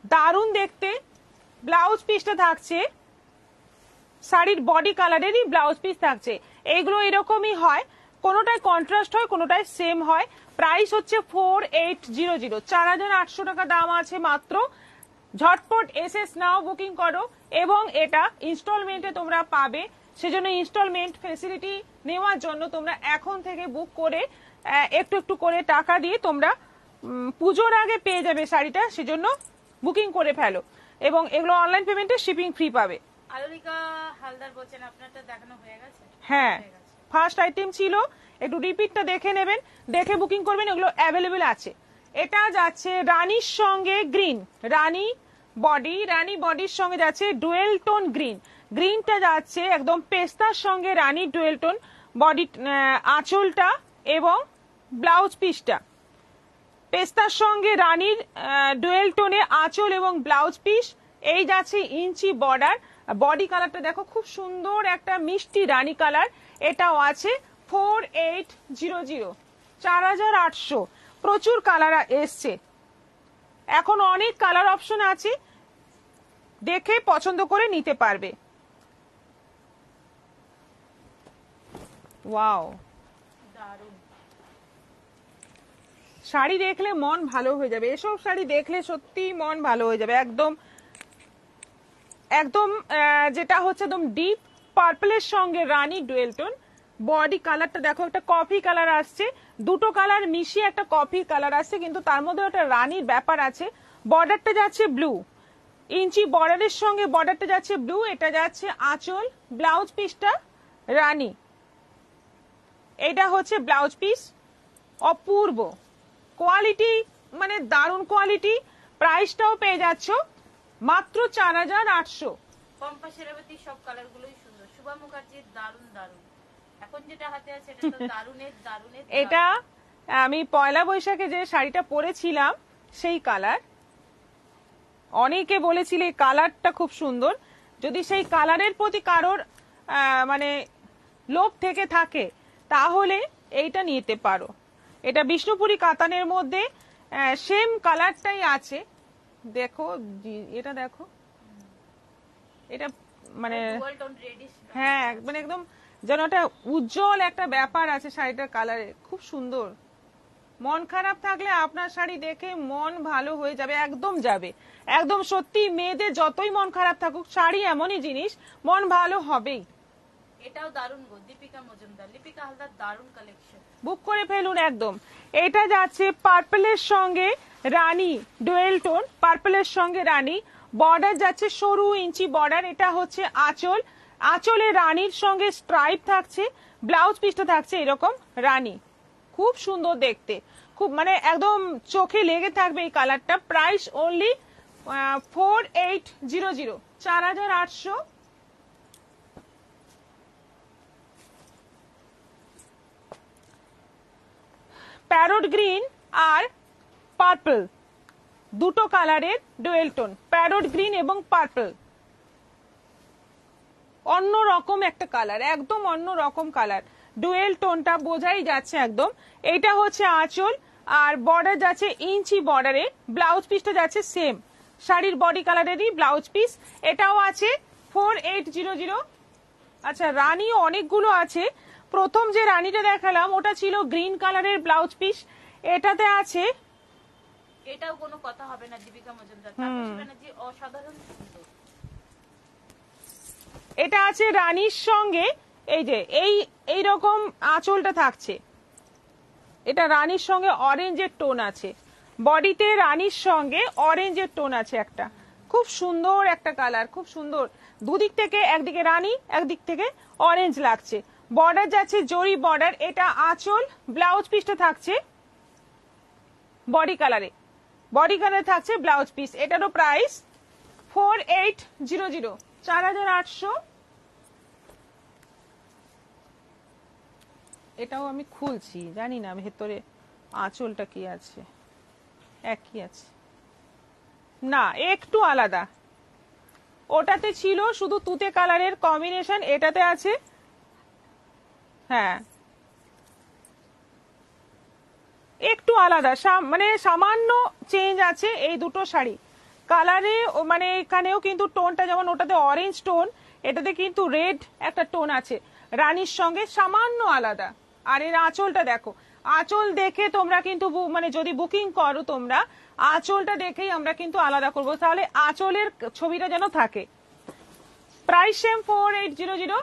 দারুণ দেখতে। ব্লাউজ পিসটা থাকছে শাড়ির বডি কালারেরই ব্লাউজ পিস থাকছে। এইগুলো এরকমই হয়, কোনোটায় কন্ট্রাস্ট হয়, কোনোটায় সেম হয়। প্রাইস হচ্ছে 4800, 4800 টাকা দাম আছে মাত্র। ঝটপট এসএস নাও বুকিং করো, এবং এটা ইনস্টলমেন্টে তোমরা পাবে। সেজন্য ইনস্টলমেন্ট ফেসিলিটি নেওয়ার জন্য তোমরা এখন থেকে বুক করে একটু একটু করে টাকা দিয়ে তোমরা পুজোর আগে পেয়ে যাবে শাড়িটা, সেজন্য বুকিং করে ফেলো। এবং এগুলো অনলাইন পেমেন্টে শিপিং ফ্রি পাবে। আলোরিকা হালদার বলছেন আপনারটা দেখানো হয়ে গেছে? হ্যাঁ, ফার্স্ট আইটেম ছিল, একটু রিপিটটা দেখে নেবেন, দেখে বুকিং করবেন, এগুলো অ্যাভেলেবেল আছে। এটা যাচ্ছে রানীর সঙ্গে গ্রিন, রানী বডির সঙ্গে যাচ্ছে ডুয়েল টোন গ্রিন। গ্রিনটা যাচ্ছে একদম পেস্তার সঙ্গে রানী ডুয়েল টোন বডি, আঁচলটা এবং ব্লাউজ পিসটা পেস্তার সঙ্গে রানীর ডুয়েল টোনে আঁচল এবং ব্লাউজ পিস। এই যাচ্ছে ইঞ্চি বর্ডার। বডি কালারটা দেখো, খুব সুন্দর একটা মিষ্টি রানী কালার। এটাও আছে 4800, 4800। প্রচুর কালার এসছে, এখন অনেক কালার অপশন আছে, দেখে পছন্দ করে নিতে পারবে। ওয়াও, দারুণ শাড়ি দেখলে মন ভালো হয়ে যাবে, এসব শাড়ি দেখলে সত্যি মন ভালো হয়ে যাবে। একদম একদম যেটা হচ্ছে একদম ডিপ পার্পলের সঙ্গে রানী ডুয়েল টোন। বডি কালারটা দেখো, একটা কফি কালার আসছে, দুটো কালার মিশিয়ে একটা কফি কালার আসছে, কিন্তু তার মধ্যে একটা রানীর ব্যাপার আছে। বর্ডারটা যাচ্ছে ব্লু, ইঞ্চি বর্ডারের সঙ্গে বর্ডারটা যাচ্ছে ব্লু। এটা যাচ্ছে আঁচল, ব্লাউজ পিসটা রানী। এটা হচ্ছে ব্লাউজ পিস, অপূর্ব কোয়ালিটি, মানে দারুণ কোয়ালিটি। প্রাইসটাও পেয়ে যাচ্ছ মাত্র 4800। পম্পা সেরাবতী সব কালার গুলোই সুন্দর। শুভা মুখার্জির দারুণ দারুণ, এখন যেটা হাতে আছে এটা তো দারুণের দারুণের। এটা আমি পয়লা বৈশাখে যে শাড়িটা পরেছিলাম সেই কালার। অনেকে বলেছিলে কালারটা খুব সুন্দর। যদি সেই কালারের প্রতি কারোর মানে লোভ থেকে থাকে তাহলে এইটা নিতে পারো। এটা বিষ্ণুপুরি কাতানের মধ্যে সেম কালারটাই আছে। দেখো এটা দেখো, এটা মানে হ্যাঁ, মানে একদম যেন একটা উজ্জ্বল একটা ব্যাপার আছে শাড়িটার কালারে, খুব সুন্দর। মন খারাপ থাকলে আপনার শাড়ি দেখে মন ভালো হয়ে যাবে, একদম যাবে, একদম সত্যি। মেয়েদের যতই মন খারাপ থাকুক, শাড়ি এমনই জিনিস, মন ভালো হবেই। এটাও দারুণ গো, দীপিকা মজুমদার, লিপিকা হালদার দারুণ কালেকশন, বুক করে ফেলুন একদম। এটা যাচ্ছে পার্পলের সঙ্গে রানী ডুয়েল টোন, পার্পলের সঙ্গে রানী। বর্ডার যাচ্ছে সরু ইঞ্চি বর্ডার। এটা হচ্ছে আঁচল, আঁচলে রানীর সঙ্গে স্ট্রাইপ থাকছে, ব্লাউজ পিসটা থাকছে এরকম রানী। খুব সুন্দর দেখতে, খুব মানে একদম চোখে লেগে থাকবে এই কালারটা। Price only 4800, 4800। প্যারট গ্রিন আর পার্পল, দুটো কালারের ডুয়েল টোন, প্যারট গ্রিন এবং পার্পল। অন্য রকম একটা কালার, একদম অন্য রকম কালার। ডুয়েল টোনটা বোঝাই যাচ্ছে একদম। এটা হচ্ছে আঁচল, আর বর্ডার যাচ্ছে ইঞ্চি বর্ডারে, ব্লাউজ পিসটা যাচ্ছে সেম শাড়ির বডি কালারেরই ব্লাউজ পিস। এটাও আছে 4800। আচ্ছা, রানীও অনেকগুলো আছে। প্রথম যে রানীটা দেখালাম ওটা ছিল গ্রিন কালারের ব্লাউজ পিস, এটাতে আছে। এটাও কোনো কথা হবে না, দীপিকা মজুমদার, তাপসী ব্যানার্জি অসাধারণ সুন্দর। এটা আছে রানীর সঙ্গে, এই যে এই রকম আঁচলটা থাকছে। এটা রানীর সঙ্গে অরেঞ্জের টোন আছে, বডিতে রানীর সঙ্গে অরেঞ্জের টোন আছে একটা। খুব সুন্দর একটা কালার, খুব সুন্দর। দুদিক থেকে, একদিকে রানী একদিক থেকে অরেঞ্জ লাগছে। বর্ডার যাচ্ছে জরি বর্ডার। এটা আঁচল, ব্লাউজ পিসটা থাকছে বডি কালারে, বডি কালারে থাকছে ব্লাউজ পিস। এটারও প্রাইস 4800, 4800। এটাও আমি খুলছি, জানি না ভেতরে আঁচলটা কি আছে, একই আছে না, একটু আলাদা। ওটাতে ছিল শুধু তুতে কালারের কম্বিনেশন, এটাতে আছে হ্যাঁ একটু আলাদা, মানে সামান্য চেঞ্জ আছে এই দুটো শাড়ি কালারে। মানে এখানেও কিন্তু টোনটা যেমন ওটাতে অরেঞ্জ টোন, এটাতে কিন্তু রেড একটা টোন আছে, রানীর সঙ্গে সামান্য আলাদা। আর এর আঁচলটা দেখো, আঁচল দেখে তোমরা কিন্তু মানে যদি বুকিং করো তোমরা, আঁচলটা দেখেই আমরা কিন্তু আলাদা করব, তাহলে আঁচলের ছবিটা যেন থাকে। Price same 4800।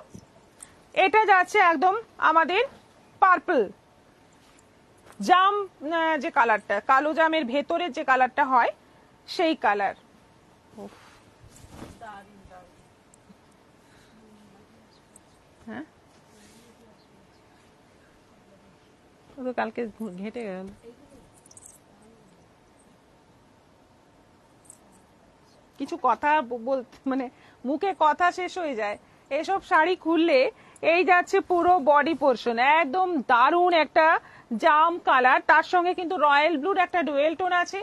এটা যাচ্ছে একদম আমাদের পার্পল জাম, যে কালারটা কালো জামের ভেতরের যে কালারটা হয় সেই কালার। হ্যাঁ ও তো কালকে ঘেটে গেল। কিছু কথা বলতে মানে মুখে কথা শেষ হয়ে যায়। এসব শাড়ি খুললে এই যাচ্ছে পুরো বডি পোর্শন, একদম দারুণ একটা জাম কালার, তার সঙ্গে কিন্তু রয়্যাল ব্লুর একটা ডুয়েল টোন আছে।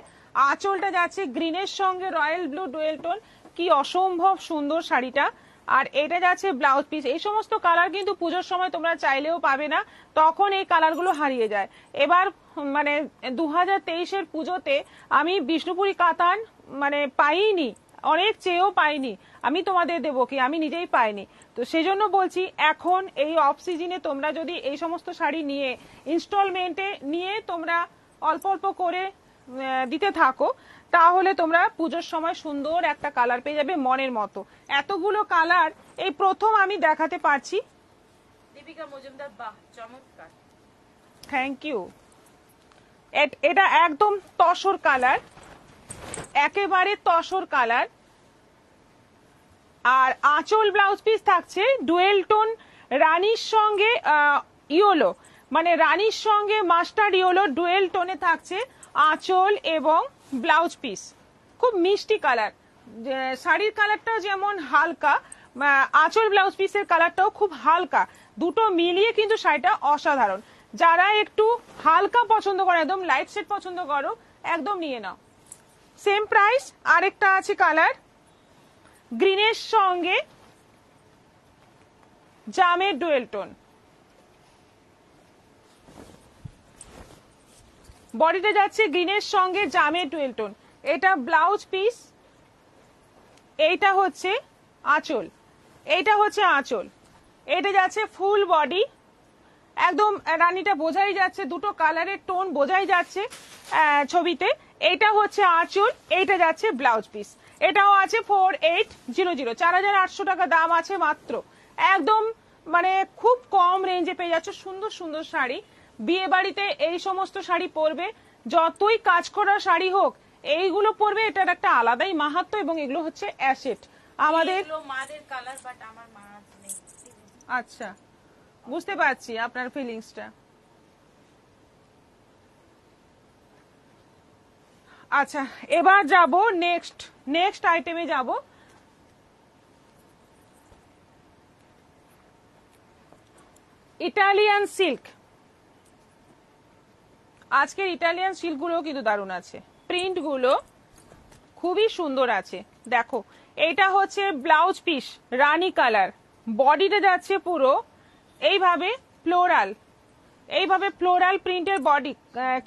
আঁচলটা যাচ্ছে গ্রিনের সঙ্গে রয়্যাল ব্লু ডুয়েল টোন, কি অসম্ভব সুন্দর শাড়িটা। আর এটা যাচ্ছে ব্লাউজ পিস। এই সমস্ত কালার কিন্তু পুজোর সময় তোমরা চাইলেও পাবে না, তখন এই কালারগুলো হারিয়ে যায়। এবার মানে 2023-এর পুজোতে আমি বিষ্ণুপুরি কাতান মানে পাইনি, অনেক চেয়েও পাইনি, আমি তোমাদের দেবো কি, আমি নিজেই পাইনি। তো সেজন্য বলছি এখন এই অফ সিজনে তোমরা যদি এই সমস্ত শাড়ি নিয়ে ইনস্টলমেন্টে নিয়ে তোমরা অল্প অল্প করে দিতে থাকো, তাহলে তোমরা পুজোর সময় সুন্দর একটা কালার পেয়ে যাবে মনের মতো। এতগুলো কালার এই প্রথম আমি দেখাতে পারছি। দীপিকা মজুমদার, বাহ চমৎকার, থ্যাংক ইউ। এটা একদম তসর কালার, একেবারে তসর কালার। আর আঁচল ব্লাউজ পিস থাকছে ডুয়েল টোন রানীর সঙ্গে ইয়েলো, মানে রানীর সঙ্গে মাস্টার্ড ইয়েলো ডুয়েল টোনে থাকছে আঁচল এবং ব্লাউজ পিস। খুব মিষ্টি কালার, শাড়ির কালারটাও যেমন হালকা, আঁচল ব্লাউজ পিসের কালারটাও খুব হালকা, দুটো মিলিয়ে কিন্তু শাড়িটা অসাধারণ। যারা একটু হালকা পছন্দ করো, একদম লাইট শেড পছন্দ করো, একদম নিয়ে নাও। Same price. আরেকটা আছে কালার গ্রিনের সঙ্গে জামের ডুয়েল টোন, বডিতে যাচ্ছে গ্রিনের সঙ্গে জামের ডুয়েল টোন। এটা ব্লাউজ পিস, এইটা হচ্ছে আঁচল, এইটা হচ্ছে আঁচল। এটা যাচ্ছে ফুল বডি, একদম রানীটা বোঝাই যাচ্ছে, দুটো কালারের টোন বোঝাই যাচ্ছে ছবিতে। এটা হচ্ছে আঁচল, এইটা যাচ্ছে ব্লাউজ পিস। এটাও আছে 4800, 4800 টাকা দাম আছে মাত্র। একদম মানে খুব কম রেঞ্জে পেয়ে যাচ্ছে সুন্দর সুন্দর শাড়ি। বিয়ে বাড়িতে এই সমস্ত শাড়ি পরবে, যতই কাজ করা শাড়ি হোক এইগুলো পরবে, এটার একটা আলাদাই মাহাত্ম্য, এবং এগুলো হচ্ছে অ্যাসেট আমাদের। মাদের কালার, বাট আমার মা নেই। আচ্ছা, বুঝতে পারছি আপনার ফিলিংসটা। আচ্ছা, এবার যাব নেক্সট আইটেমে যাব। Italian silk. আজকের ইটালিয়ান সিল্ক গুলো কিন্তু দারুণ আছে, প্রিন্ট গুলো খুবই সুন্দর আছে। দেখো, এটা হচ্ছে ব্লাউজ পিস রানী কালার, বডিতে যাচ্ছে পুরো এইভাবে ফ্লোরাল প্রিন্টের বডি,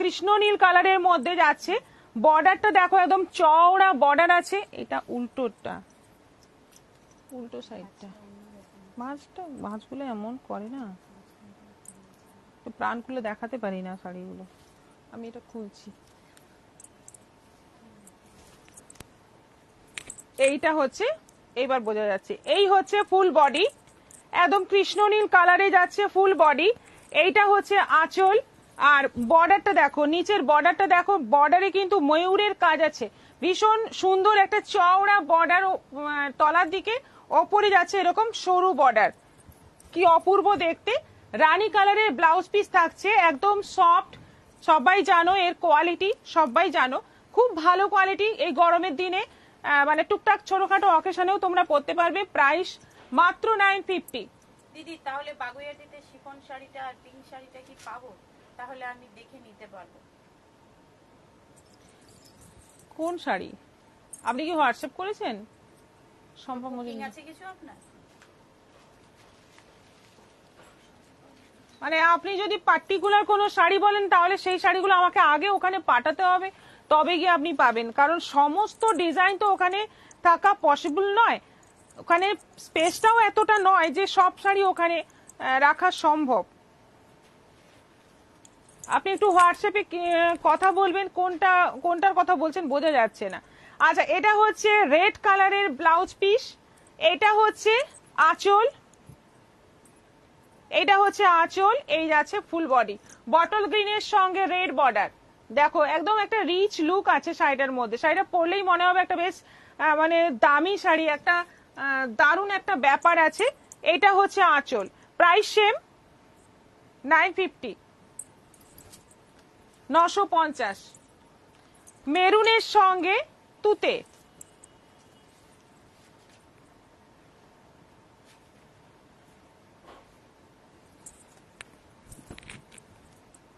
কৃষ্ণ নীল কালারের মধ্যে যাচ্ছে। বর্ডারটা দেখো একদম চওড়া বর্ডার আছে। এটা উল্টো সাইডটা, মাছগুলো এমন করে না, প্রাণ খুলে দেখাতে পারি না শাড়িগুলো। আমি এটা খুলছি, এইটা হচ্ছে, এইবার বোঝা যাচ্ছে, এই হচ্ছে ফুল বডি, একদম কৃষ্ণ নীল কালারে যাচ্ছে ফুল বডি। এইটা হচ্ছে আঁচল, আর বর্ডারটা দেখো, নিচের বর্ডারটা দেখো, বর্ডারে কিন্তু ময়ূরের কাজ আছে, ভীষণ সুন্দর একটা চওড়া বর্ডার, তলার দিকে ওপরে যাচ্ছে এরকম সরু বর্ডার, কি অপূর্ব দেখতে। রানী কালারের ব্লাউজ পিস থাকছে, একদম সফট, সবাই জানো এর কোয়ালিটি, সবাই জানো খুব ভালো কোয়ালিটি। এই গরমের দিনে মানে টুকটাক ছোটখাটো অকেশনেও তোমরা পরতে পারবে। প্রাইস মাত্র 950। দিদি তাহলে বাগুইয়াটিতে শিফন শাড়িটা আর পিঙ্ক শাড়িটা কি পাবো? তাহলে আমি দেখে নিতে পারবো। কোন শাড়ি আপনি কি হোয়াটসঅ্যাপ করেছেন? সম্ভব বুকিং আছে কিছু আপনার? মানে আপনি যদি পার্টিকুলার কোনো শাড়ি বলেন তাহলে সেই শাড়িগুলো আমাকে আগে ওখানে পাঠাতে হবে, তবে গিয়ে আপনি পাবেন, কারণ সমস্ত ডিজাইন তো ওখানে থাকা পসিবল নয়, ওখানে স্পেসটাও এতটা নয় যে সব শাড়ি ওখানে রাখা সম্ভব। আপনি একটু হোয়াটসঅ্যাপে কথা বলবেন, কোনটার কথা বলছেন বোঝা যাচ্ছে না। আচ্ছা, এটা হচ্ছে রেড কালারের ব্লাউজ পিস, এটা হচ্ছে আঁচল, এটা হচ্ছে আঁচল, এই যাচ্ছে ফুল বডি, বটল গ্রিনের সঙ্গে রেড বর্ডার। দেখো একদম একটা রিচ লুক আছে শাড়িটার মধ্যে, শাড়িটা পরলেই মনে হবে একটা বেশ মানে দামি শাড়ি, একটা দারুণ একটা ব্যাপার আছে। এটা হচ্ছে আঁচল, প্রাইস সেম 950, 950। মেরুনের সঙ্গে তুতে,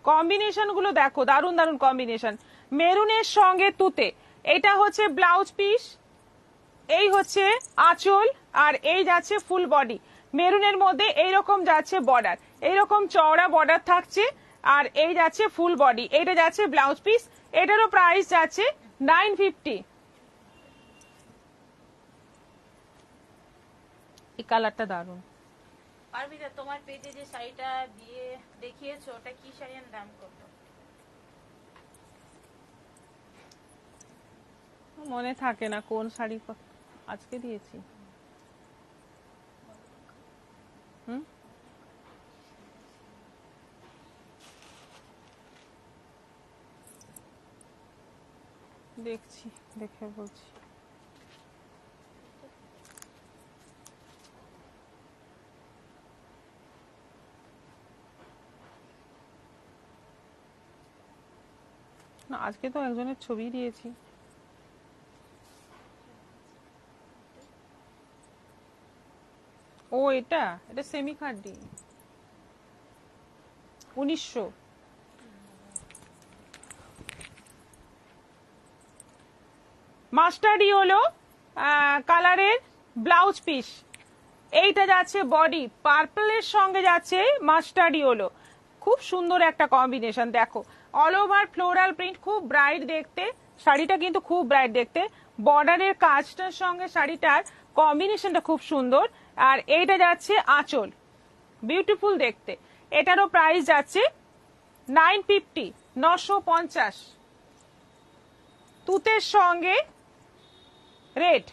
কম্বিনেশন গুলো দেখো, দারুণ দারুণ কম্বিনেশন। মেরুনের সঙ্গে তুতে, এটা হচ্ছে ব্লাউজ পিস, এই হচ্ছে আঁচল, আর এই যাচ্ছে ফুল বডি। মেরুনের মধ্যে এইরকম যাচ্ছে বর্ডার, এইরকম চওড়া বর্ডার থাকছে, আর এই যাচ্ছে ফুল বডি, এইটা যাচ্ছে ব্লাউজ পিস। এটারও প্রাইস যাচ্ছে 950। এই কালারটা দারুণ। পারমিতা, তোমার পেজে যে শাড়িটা দিয়ে দেখিয়েছো ওটা কি শাড়ি আর দাম কত? মনে থাকে না কোন শাড়ি আজকে দিয়েছি। দেখছি, দেখে বলছি। না, আজকে তো একজনের ছবি দিয়েছি। ও এটা এটা সেমি খাড্ডি, 1900। মাস্টার্ড ইয়েলো কালারের ব্লাউজ পিস, এইটা যাচ্ছে বডি, পার্পলের সঙ্গে যাচ্ছে মাস্টার্ড ইয়েলো, খুব সুন্দর একটা কম্বিনেশন। দেখো অল ওভার ফ্লোরাল প্রিন্ট, খুব ব্রাইট দেখতে শাড়িটা, কিন্তু খুব ব্রাইট দেখতে। বর্ডারের কাজটার সঙ্গে শাড়িটার কম্বিনেশনটা খুব সুন্দর। আর এইটা যাচ্ছে আঁচল, বিউটিফুল দেখতে। এটারও প্রাইস যাচ্ছে 950, 950। তুতের সঙ্গে রেড,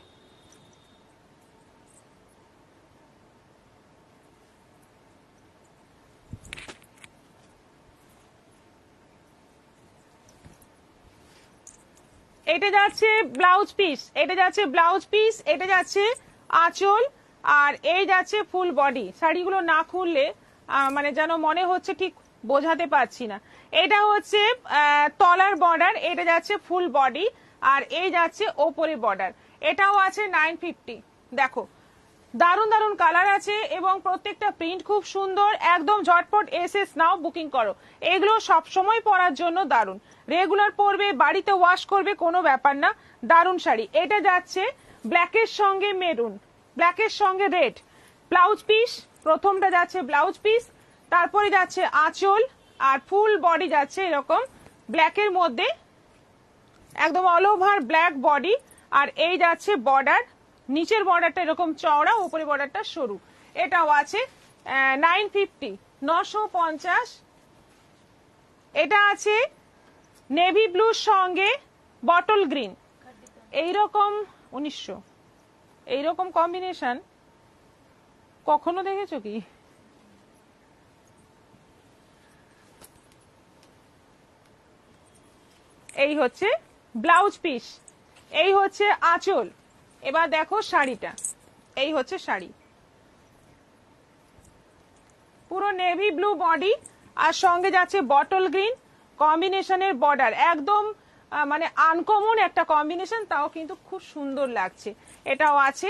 এটা যাচ্ছে ব্লাউজ পিস, এটা যাচ্ছে ব্লাউজ পিস, এটা যাচ্ছে আঁচল, আর এই যাচ্ছে ফুল বডি। শাড়িগুলো না খুললে মানে যেন মনে হচ্ছে ঠিক বোঝাতে পারছি না। এটা হচ্ছে তলার বর্ডার, এটা যাচ্ছে ফুল বডি, আর এই যাচ্ছে ওপরে বর্ডার। এটাও আছে 950। দেখো দারুণ দারুণ কালার আছে এবং প্রত্যেকটা প্রিন্ট খুব সুন্দর, একদম ঝটপট এসএস নাও, বুকিং করো। এগুলো সব সময় পরার জন্য দারুণ, রেগুলার পরবে, বাড়িতে ওয়াশ করবে, কোনো ব্যাপার না, দারুণ শাড়ি। এটা যাচ্ছে ব্ল্যাকের সঙ্গে মেরুন, ব্ল্যাকের সঙ্গে রেড, ব্লাউজ পিস, প্রথমটা যাচ্ছে ব্লাউজ পিস, তারপরে যাচ্ছে আঁচল, আর ফুল বডি যাচ্ছে এরকম ব্ল্যাকের মধ্যে, একদম অল ওভার ব্ল্যাক বডি, আর এই যাচ্ছে বর্ডার, নিচের বর্ডারটা এরকম চওড়া, উপরে বর্ডারটা সরু। এটাও আছে 950, 950। এটা আছে নেভি ব্লুর সঙ্গে বটল গ্রিন, এইরকম 1900। এইরকম কম্বিনেশন কখনো দেখেছো কি? এই হচ্ছে ব্লাউজ পিস, এই হচ্ছে আঁচল। এবার দেখো শাড়িটা, এই হচ্ছে শাড়ি, পুরো নেভি ব্লু বডি, আর সঙ্গে যাচ্ছে বটল গ্রিন কম্বিনেশনের বর্ডার, একদম মানে আনকমন একটা কম্বিনেশন, তাও কিন্তু খুব সুন্দর লাগছে। এটাও আছে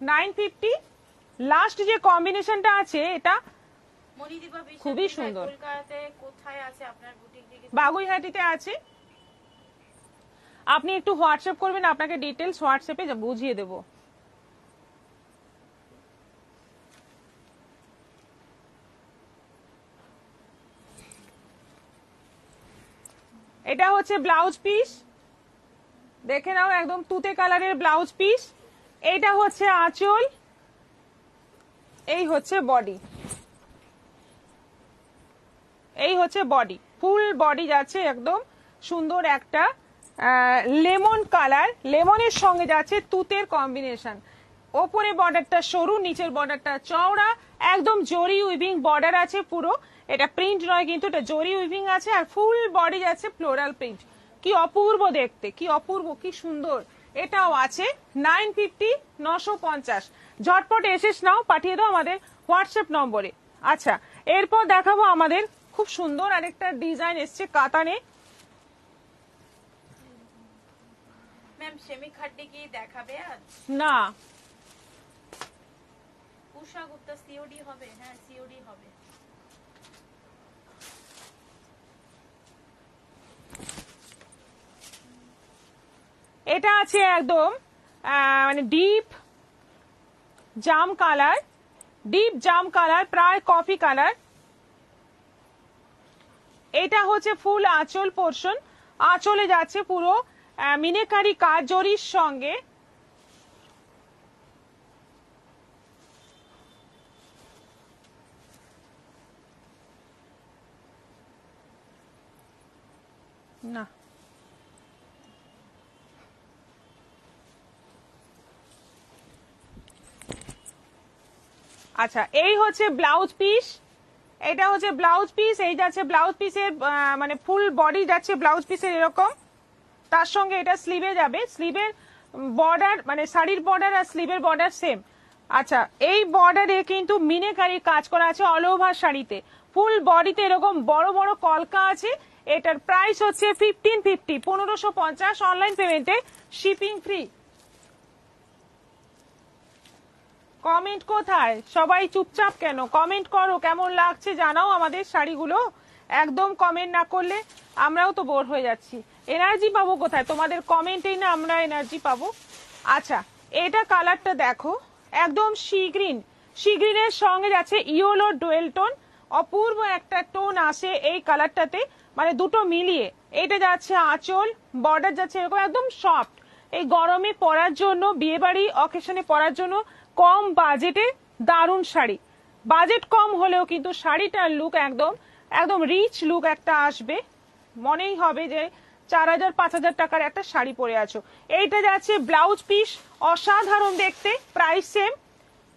950। লাস্ট যে কম্বিনেশনটা আছে এটা খুবই সুন্দর, কোথায় আছে আপনার বুটিক? বাগুইহাটিতে আছে। আপনি একটু হোয়াটসঅ্যাপ করবেন, আপনাকে ডিটেলস হোয়াটসঅ্যাপে বুঝিয়ে দেবো। এটা হচ্ছে ব্লাউজ পিস, দেখে নাও একদম তুতে কালারের ব্লাউজ পিস। এইটা হচ্ছে আঁচল, এই হচ্ছে বডি, এই হচ্ছে বডি, ফুল বডি যাচ্ছে একদম সুন্দর একটা লেমন কালার, লেমনের সঙ্গে যাচ্ছে তুতের কম্বিনেশন। ওপরে বর্ডারটা সরু, নিচের বর্ডারটা চওড়া, একদম জরি উইভিং বর্ডার আছে পুরো। এটা প্রিন্ট নয় কিন্তু, এটা জরি উইভিং আছে, আর ফুল বডি যাচ্ছে ফ্লোরাল প্রিন্ট। কি অপূর্ব দেখতে, কি অপূর্ব, কি সুন্দর। এটাও আছে 950, 950। ঝটপট এসেস নাও, পাঠিয়ে দাও আমাদের হোয়াটসঅ্যাপ নম্বরে। আচ্ছা, এরপর দেখাবো আমাদের খুব সুন্দর আরেকটা ডিজাইন এসছে কাতানে। ম্যাম সেমি খাড্ডি কি দেখাবে আজ? না, উষা গুপ্তা সিওডি হবে? হ্যাঁ সিওডি হবে। এটা আছে একদম মানে ডিপ জাম কালার, ডিপ জাম কালার, প্রায় কফি কালার। এটা হচ্ছে ফুল আঁচল পোর্শন, আঁচলে যাচ্ছে পুরো মিনেকারি কাজ জরির সঙ্গে। না, আচ্ছা, এই হচ্ছে ব্লাউজ পিস, এটা হচ্ছে ব্লাউজ পিস, এই যাচ্ছে ব্লাউজ পিসের মানে ফুল বডি যাচ্ছে ব্লাউজ পিসের এরকম। তার সঙ্গে এটা স্লিভে যাবে, স্লিভের বর্ডার মানে শাড়ির বর্ডার আর স্লিভের বর্ডার সেম। আচ্ছা, এই বর্ডারে কিন্তু মিনেকারি কাজ করা আছে অল ওভার শাড়িতে, ফুল বডিতে এরকম বড় বড় কলকা আছে। এটার প্রাইস হচ্ছে 1550, 1550। অনলাইন পেমেন্টে শিপিং ফ্রি। কমেন্ট কোথায়? সবাই চুপচাপ কেন? কমেন্ট করো, কেমন লাগছে জানাও আমাদের শাড়িগুলো। একদম কমেন্ট না করলে আমরাও তো বোর হয়ে যাচ্ছি। এনার্জি পাবো কোথায়? তোমাদের কমেন্টেই না আমরা এনার্জি পাবো। আচ্ছা, এটা কালারটা দেখো, একদম সি গ্রিন, সি গ্রিনের সঙ্গে যাচ্ছে ইয়েলো ডুয়েল টোন। অপূর্ব একটা টোন আসে এই কালারটাতে, মানে দুটো মিলিয়ে। এটা যাচ্ছে আঁচল, বর্ডার যাচ্ছে এরকম একদম সফট। এই গরমে পরার জন্য, বিয়ে বাড়ি অকেশনে পরার জন্য কম বাজেটে দারুণ শাড়ি। বাজেট কম হলেও কিন্তু শাড়িটার লুক একদম একদম রিচ লুক একটা আসবে, মনেই হবে যে 4000-5000 টাকার একটা শাড়ি পরে আছো। এইটা যাচ্ছে ব্লাউজ পিস, অসাধারণ দেখতে, প্রাইস সেম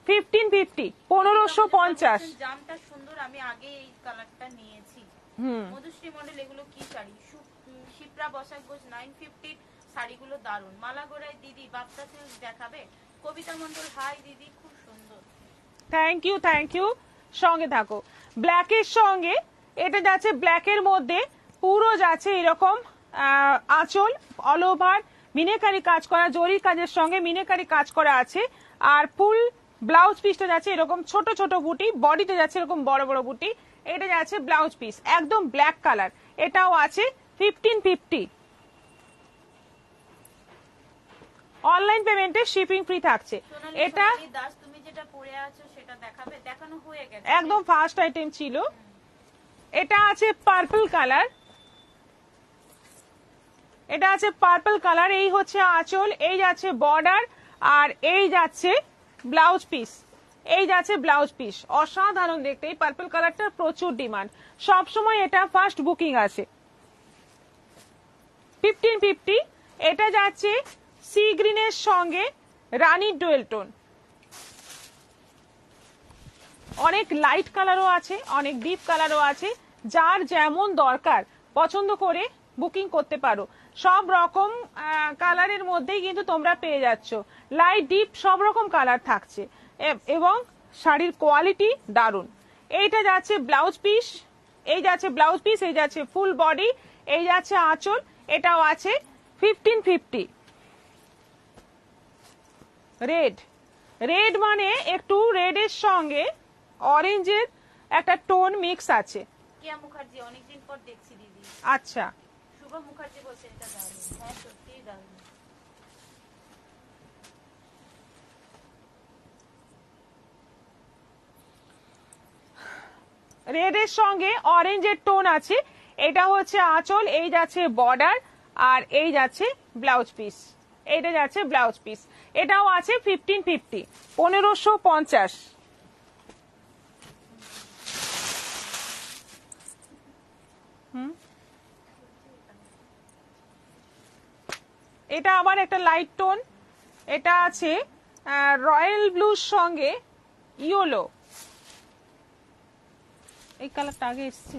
1550, 1550। জামটা সুন্দর, আমি আগে এই কালারটা নিয়েছি। মধুশ্রী মডেল, এগুলো কি শাড়ি? শিপ্রা বসাক ঘোষ 950 শাড়িগুলো দারুণ। মালা গোড়ায় দিদি বাপ্তা সিল্ক দেখাবে? কবিতা মন্ডল হাই দিদি, খুব সুন্দর। থ্যাংক ইউ, থ্যাংক ইউ, সঙ্গে থাকো। ব্ল্যাকের সঙ্গে এটা যাচ্ছে, ব্ল্যাকের মধ্যে পুরো যাচ্ছে এরকম আঁচল অল ওভার মিনেকারি কাজ করা, জরির কাজের সঙ্গে মিনেকারি কাজ করা আছে। আর ফুল ব্লাউজ পিসটা যাচ্ছে এরকম ছোট ছোট বুটি, বডিতে যাচ্ছে এরকম বড় বড় বুটি। এটা যাচ্ছে ব্লাউজ পিস, একদম ব্ল্যাক কালার। এটাও আছে 1550। অনলাইন পেমেন্টে শিপিং ফ্রি থাকছে। এটা দাস তুমি যেটা পরে আছো সেটা দেখাবে? দেখানো হয়ে গেছে, একদম ফার্স্ট আইটেম ছিল। এটা আছে পার্পল কালার, এটা আছে পার্পল কালার। এই হচ্ছে আঁচল, এই যাচ্ছে বর্ডার, আর এই যাচ্ছে ব্লাউজ পিস, এই যাচ্ছে ব্লাউজ পিস। অসাধারণ দেখতে, এই পার্পল কালারটার প্রচুর ডিমান্ড, সব সময় এটা ফার্স্ট বুকিং আছে। 1550। এটা যাচ্ছে সি গ্রিনের সঙ্গে রানী ডুয়েল টোন, অনেক লাইট কালারও আছে, অনেক ডিপ কালারও আছে। যার যেমন দরকার পছন্দ করে বুকিং করতে পারো। সব রকম কালারের মধ্যেই কিন্তু তোমরা পেয়ে যাচ্ছ, লাইট ডিপ সব রকম কালার থাকছে, এবং শাড়ির কোয়ালিটি দারুণ। এইটা যাচ্ছে ব্লাউজ পিস, এই যাচ্ছে ব্লাউজ পিস, এই যাচ্ছে ফুল বডি, এই যাচ্ছে আঁচল। এটাও আছে 1550। রেড, রেড মানে একটু রেডের সঙ্গে অরেঞ্জের একটা টোন মিক্স আছে। কিয়া মুখার্জি, অনেকদিন পর দেখছি দিদি। আচ্ছা, শুভ মুখার্জি বলছে এটা দারুণ। হ্যাঁ সত্যিই দারুণ। রেডের সঙ্গে অরেঞ্জের টোন আছে। এটা হচ্ছে আঁচল, এই যাচ্ছে বর্ডার, আর এই যাচ্ছে ব্লাউজ পিস। এইটা যাচ্ছে ব্লাউজ পিস। এটাও আছে 1550, 1550। এটা আবার একটা লাইট টোন, এটা আছে রয়্যাল ব্লুর সঙ্গে ইয়েলো। এই কালারটা আগে এসছে।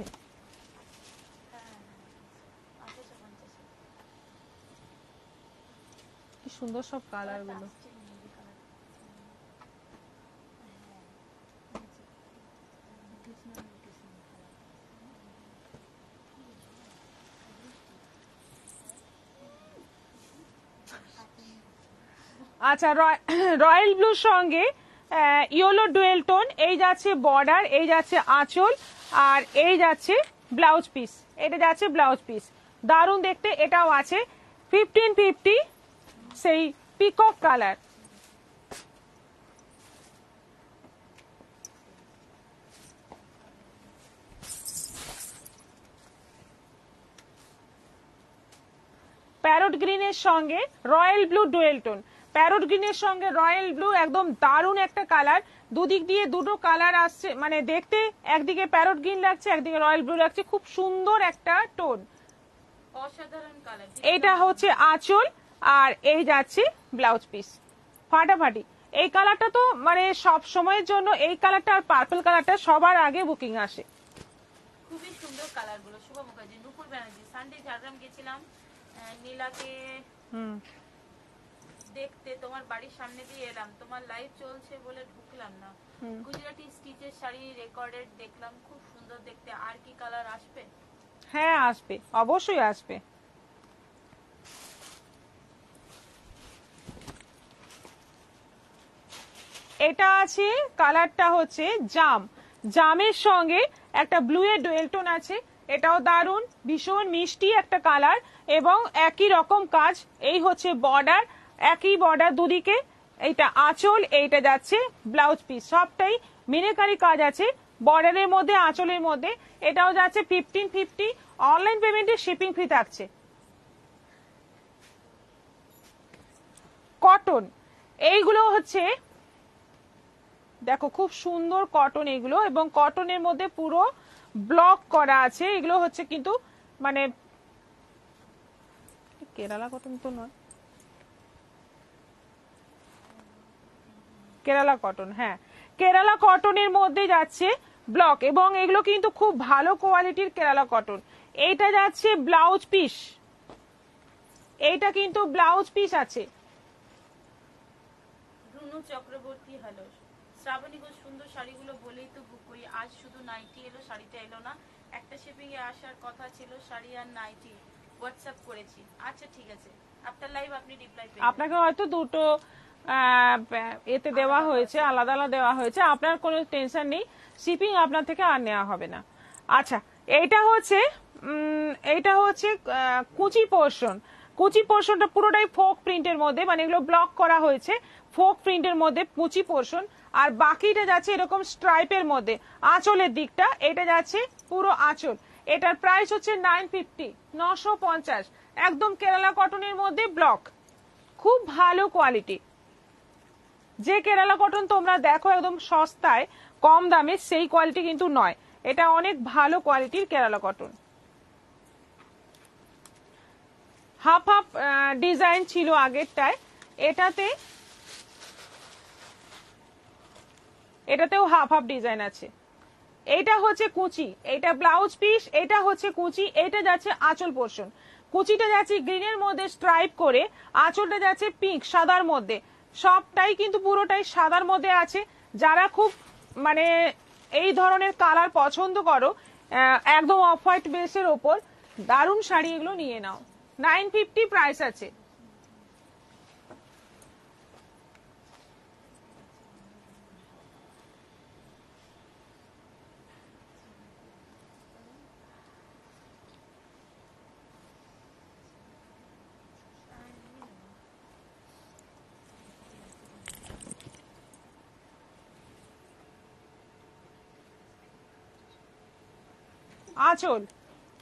কি সুন্দর সব কালার গুলো। আচ্ছা, রয়্যাল ব্লুর সঙ্গে ইয়েলো ডুয়েল টোন, এই যাচ্ছে বর্ডার, এই যাচ্ছে আঁচল, আর এই যাচ্ছে ব্লাউজ পিস। এটা যাচ্ছে ব্লাউজ পিস, দারুণ দেখতে। এটাও আছে 1550, সেই পিকক কালার। প্যারট গ্রিনের সঙ্গে royal blue dual tone, parrot গ্রিনের সঙ্গে রয়্যাল ব্লু, একদম দারুণ একটা কালার। দুদিক দিয়ে দুটো কালার আসছে, মানে দেখতে একদিকে প্যারট গ্রিন লাগছে, একদিকে রয়্যাল ব্লু লাগছে, খুব সুন্দর একটা টোন। অসাধারণ কালার। এটা হচ্ছে আঁচল, আর এই যাচ্ছে ব্লাউজ পিস, ফাটাফাটি। এই কালারটা তো মানে সব সময়ের জন্য, এই কালারটা আর পার্পল কালারটা সবার আগে বুকিং আসে। খুবই সুন্দর কালার গুলো। শুভ মুখার্জি, নুপুর ব্যানার্জি, সানডে ঝাড়গ্রাম গেছিলাম নীলাকে দেখতে, তোমার বাড়ির সামনে দিয়ে এলাম, তোমার লাইভ চলছে বলে ঢুকলাম না। গুজরাটি স্টিচের শাড়ি রেকর্ডেড দেখলাম, খুব সুন্দর দেখতে। আর কি কালার আসবে? হ্যাঁ আসবে, অবশ্যই আসবে। এটা আছে, কালারটা হচ্ছে জাম, জামের সঙ্গে একটা ব্লু এর ডুয়েল টোন আছে। এটাও দারুণ, ভীষণ মিষ্টি একটা কালার, এবং একই রকম কাজ। এই হচ্ছে বর্ডার, একই বর্ডার দুদিকে। এইটা আঁচল, এইটা যাচ্ছে ব্লাউজ পিস, সবটাই মিনাকারি কাজ আছে বর্ডারের মধ্যে, আঁচলের মধ্যে। এটাও যাচ্ছে 1550, অনলাইন পেমেন্টে শিপিং ফ্রি থাকছে। কটন, এইগুলো হচ্ছে দেখো খুব সুন্দর কটন এগুলো, এবং কটনের মধ্যে পুরো ব্লক করা আছে। এগুলো হচ্ছে কিন্তু মানে কেরালা কটন তো নয়, কেরালা কটন, হ্যাঁ কেরালা কটনের মধ্যে যাচ্ছে ব্লক, এবং এগুলো কিন্তু খুব ভালো কোয়ালিটির কেরালা কটন। এইটা যাচ্ছে ব্লাউজ পিস, এইটা কিন্তু ব্লাউজ পিস আছে। রুনু চক্রবর্তী, হ্যালো। শ্রাবণী ঘোষ, সুন্দর শাড়িগুলো বলেই তো বুক করি। আজ শুধু নাইটি এলো, শাড়িটা এলো না। একটা শিপিং এ আসার কথা ছিল, শাড়ি আর নাইটি হোয়াটসঅ্যাপ করেছি। আচ্ছা ঠিক আছে, আপনার লাইভ আপনি রিপ্লাই পেয়ে আপনাকে হয়তো দুটো এতে দেওয়া হয়েছে, আলাদা আলাদা দেওয়া হয়েছে, আপনার কোনো টেনশন নেই, শিপিং আপনার থেকে আর নেওয়া হবে না। আচ্ছা, এইটা হচ্ছে কুচি পোর্শন, কুচি পোর্শনটা পুরোটাই ফোক প্রিন্টের মধ্যে, মানে এগুলো ব্লক করা হয়েছে ফোক প্রিন্টের মধ্যে কুচি পোর্শন, আর বাকিটা যাচ্ছে এরকম স্ট্রাইপের মধ্যে। আঁচলের দিকটা এটা যাচ্ছে পুরো আঁচল। এটার প্রাইস হচ্ছে 950, 950, একদম কেরালা কটনের মধ্যে ব্লক, খুব ভালো কোয়ালিটি। যে কেরালা কটন তোমরা দেখো একদম সস্তায় কম দামে, সেই কোয়ালিটি কিন্তু নয়, এটা অনেক ভালো কোয়ালিটির Kerala cotton. Half half design ছিল আগেরটায়, এটাতেও হাফ হাফ ডিজাইন আছে। এইটা হচ্ছে কুচি, এইটা ব্লাউজ পিস, এটা হচ্ছে কুচি, এইটা যাচ্ছে আঁচল পোর্শন। কুচিটা যাচ্ছে গ্রিনের মধ্যে স্ট্রাইপ করে, আঁচলটা যাচ্ছে পিঙ্ক সাদার মধ্যে, সবটাই কিন্তু পুরোটাই সাদার মধ্যে আছে। যারা খুব মানে এই ধরনের কালার পছন্দ করো, একদম অফ হোয়াইট বেসের ওপর দারুণ শাড়ি, এগুলো নিয়ে নাও। 950 প্রাইস আছে। আঁচল,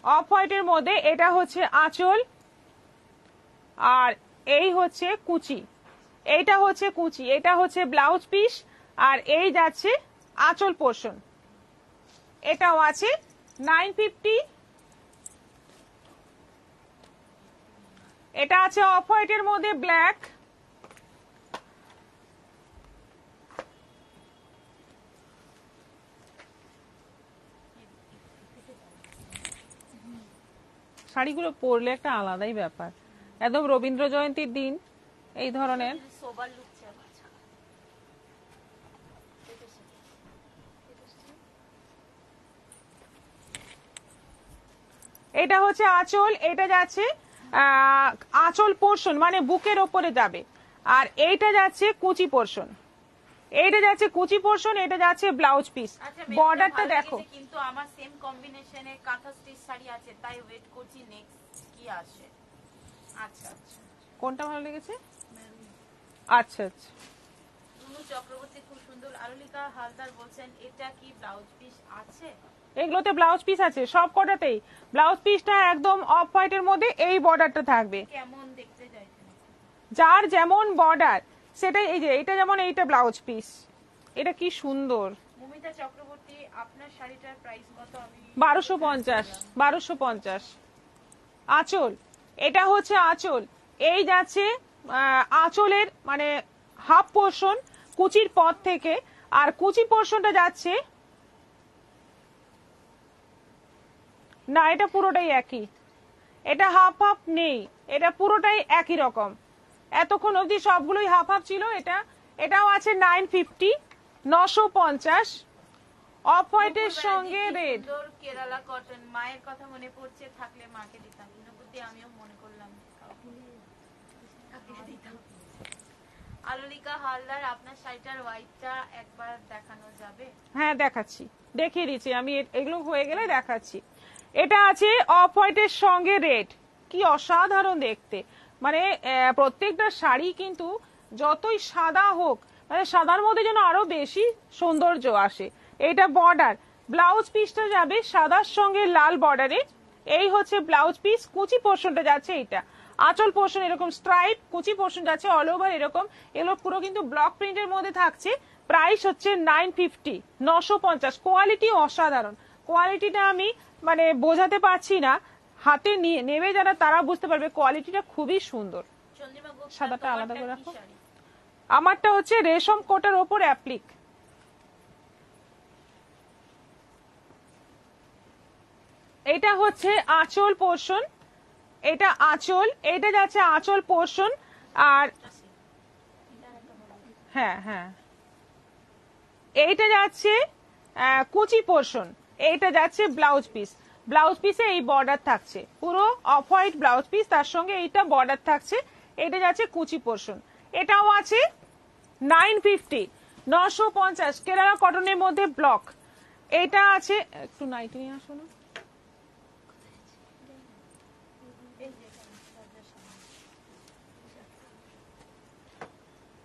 অফ হোয়াইটের মধ্যে এটা হচ্ছে আঁচল, আর এই হচ্ছে কুচি, এইটা হচ্ছে কুচি, এটা হচ্ছে ব্লাউজ পিস, আর এই যাচ্ছে আঁচল পোর্শন। এটাও আছে 950। এটা আছে অফ হোয়াইটের মধ্যে ব্ল্যাক, শাড়িগুলো পরলে একটা আলাদাই ব্যাপার, একদম রবীন্দ্র জয়ন্তীর দিন এই ধরনের। সোবার লুক আচ্ছা এটা হচ্ছে আঁচল, এটা যাচ্ছে আঁচল পোর্শন মানে বুকের ওপরে যাবে, আর এইটা যাচ্ছে কুচি পোর্শন, এইটা যাচ্ছে কুচি পোর্শন, এটা যাচ্ছে ব্লাউজ পিস। বর্ডারটা দেখো, কিন্তু আমার সেম কম্বিনেশনে কাঁথা স্টিচ শাড়ি আছে, তাই ওয়েট করছি নেক্সট কি আসে। আচ্ছা আচ্ছা, কোনটা ভালো লেগেছে? আচ্ছা আচ্ছা, রুনু চক্রবর্তী খুব সুন্দর। আরুলিকা হালদার বলছেন এটা কি ব্লাউজ পিস আছে? এগুলোতে ব্লাউজ পিস আছে, সব কটাতেই ব্লাউজ পিসটা একদম অফ হোয়াইটের মধ্যে এই বর্ডারটা থাকবে। কেমন দেখতে চাইছেন? যার যেমন বর্ডার সেটাই, এই যে এটা যেমন এইটা ব্লাউজ পিস, এটা কি সুন্দর। মমিতা চক্রবর্তী আপনার শাড়িটার প্রাইস কত? আমি 1250, 1250। আঁচল, এটা হচ্ছে আঁচল, এই যাচ্ছে আঁচলের মানে হাফ পোর্শন কুচির পর থেকে, আর কুচি পোর্শনটা যাচ্ছে না, এটা পুরোটাই একই, এটা হাফ হাফ নেই, এটা পুরোটাই একই রকম। এতক্ষণ অবধি সবগুলোই হাফ হাফ ছিল। এটাও আছে 950, 950। অফ হোয়াইটের সঙ্গে রেড। সুন্দর কেরালা কটন, মায়ের কথা মনে পড়ছে, থাকলে মাকে দিতাম। অনুভূতি আমিও মনে করলাম আলুলিকা হালদার আপনার শাড়িটার হোয়াইটটা একবার দেখানো যাবে? হ্যাঁ দেখাচ্ছি, দেখিয়ে দিচ্ছি আমি, এগুলো হয়ে গেলে দেখাচ্ছি। এটা আছে অফ হোয়াইটের সঙ্গে রেড, কি অসাধারণ দেখতে, মানে প্রত্যেকটা শাড়ি কিন্তু যতই সাদা হোক, মানে সাদার মধ্যে যেন আরো বেশি সৌন্দর্য আসে। এটা বর্ডার, ব্লাউজ পিসটা যাবে সাদার সঙ্গে লাল বর্ডারে, এই হচ্ছে ব্লাউজ পিস। কুচি পোর্শনটা যাচ্ছে এইটা, আঁচল পোর্শন এরকম স্ট্রাইপ, কুচি পোর্শন যাচ্ছে অল ওভার এরকম। এগুলো পুরো কিন্তু ব্লক প্রিন্টের মধ্যে থাকছে। প্রাইস হচ্ছে 950, 950। কোয়ালিটি অসাধারণ, কোয়ালিটিটা আমি মানে বোঝাতে পারছি না, হাতে নিয়ে নেবে যারা তারা বুঝতে পারবে কোয়ালিটিটা খুবই সুন্দর। চন্দ্রিমা গুপ্তা, সাদাটা আলাদা করে রাখো। কি শাড়ি? আমারটা হচ্ছে রেশম কোটার ওপর অ্যাপ্লিক। এটা হচ্ছে আঁচল পোর্শন, এটা আঁচল, এটা যাচ্ছে আঁচল পোর্শন, আর হ্যাঁ হ্যাঁ এইটা যাচ্ছে কুচি পোর্শন, এইটা যাচ্ছে ব্লাউজ পিস। ব্লাউজ পিসে এই বর্ডার থাকছে, পুরো অফ হোয়াইট ব্লাউজ পিস, তার সঙ্গে এইটা বর্ডার থাকছে, এটা যাচ্ছে কুচি পোর্শন। এটাও আছে 950, 950 কেরালা কটনের মধ্যে ব্লক। এটা আছে, একটু নাইটি নিয়ে আসো না।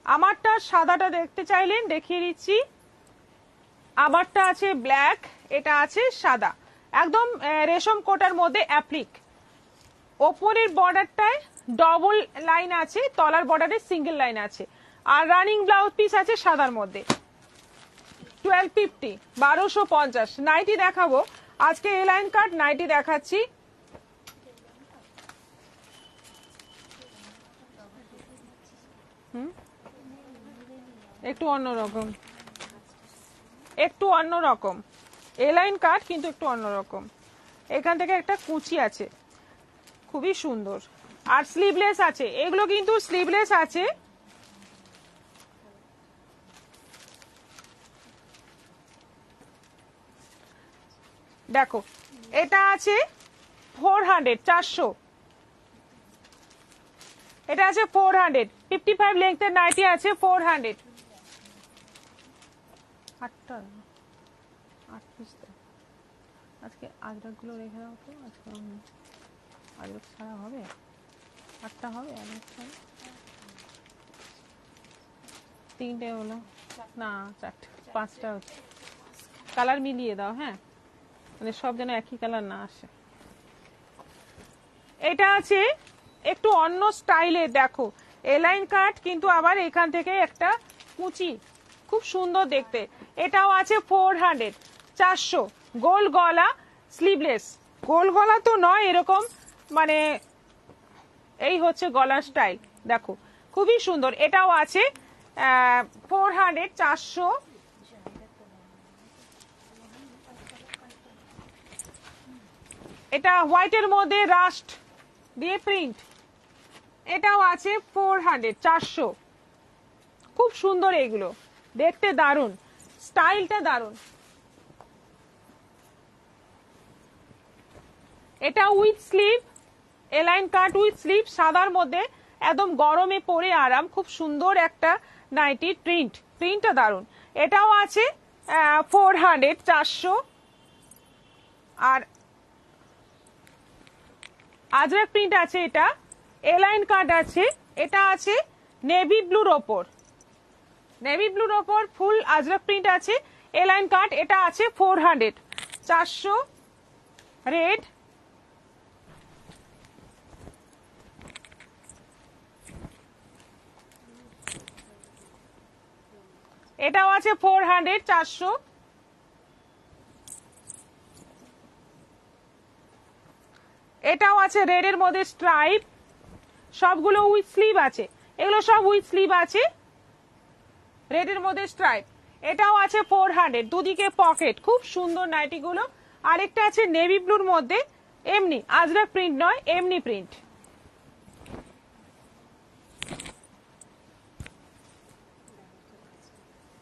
আমারটা সাদাটা দেখতে চাইলেন দেখিয়ে দিচ্ছি। আমারটা আছে ব্ল্যাক, এটা আছে সাদা, একদম রেশম কোটার মধ্যে অ্যাপ্লিক। ওপরের বর্ডারটায় ডবল লাইন আছে, তলার বর্ডারে সিঙ্গেল লাইন আছে, আর রানিং ব্লাউজ পিস আছে সাদার মধ্যে। 1250, 1250। নাইটি দেখাবো আজকে, এ লাইন কাট নাইটি দেখাচ্ছি। একটু অন্যরকম, একটু অন্যরকম, এ লাইন কাট কিন্তু একটু অন্যরকম। এখান থেকে একটা কুচি আছে, খুবই সুন্দর, আর স্লিভলেস আছে, এগুলো কিন্তু স্লিভলেস আছে। দেখো এটা আছে 400, 400। এটা আছে 400, 55 লেংথের নাইটি আছে 400। 8টা 8 পিস। আজকে আজরাক গুলো রেখে দাও তো, আজকে আজরাক ছাড়া হবে, 8টা হবে আজরাক ছাড়া। 3টে হলো না, 4টে, 5টা হচ্ছে। কালার মিলিয়ে দাও, হ্যাঁ, মানে সব যেন একই কালার না আসে। এটা আছে একটু অন্য স্টাইলের, দেখো এলাইন কাট কিন্তু আবার এখান থেকে একটা কুচি, খুব সুন্দর দেখতে। এটাও আছে 400, 400। গোল গলা, স্লিভলেস, গোল গলা তো নয়, এরকম মানে এই হচ্ছে গলার স্টাইল, দেখো খুবই সুন্দর। এটাও আছে 400, 400। এটা হোয়াইটের মধ্যে রাস্ট দিয়ে প্রিন্ট, এটাও আছে 400, 400। খুব সুন্দর এগুলো, দেখতে দারুণ, স্টাইলটা দারুণ। এটা with sleeve, align cut with sleeve, সাদার মধ্যে একদম গরমে পরে আরাম, খুব সুন্দর একটা নাইটি, প্রিন্টটা দারুণ। এটাও আছে 400, 400। আর আজরাক প্রিন্ট আছে, এটা এলাইন কাট আছে, এটা আছে নেভি ব্লুর ওপর, নেভি ব্লুর ওপর ফুল আজরাক প্রিন্ট আছে, এলাইন কাট। এটা আছে 400, 400 রেড। এটাও আছে 400, 400। এটাও আছে রেডের মধ্যে স্ট্রাইপ, সবগুলো উইথ স্লিভ আছে, এগুলো সব উইথ স্লিভ আছে, রেডের মধ্যে স্ট্রাইপ। এটাও আছে 400, দুদিকে পকেট, খুব সুন্দর নাইটি গুলো। আরেকটা আছে নেভি ব্লুর মধ্যে, এমনি আজরাক প্রিন্ট নয়, এমনি প্রিন্ট।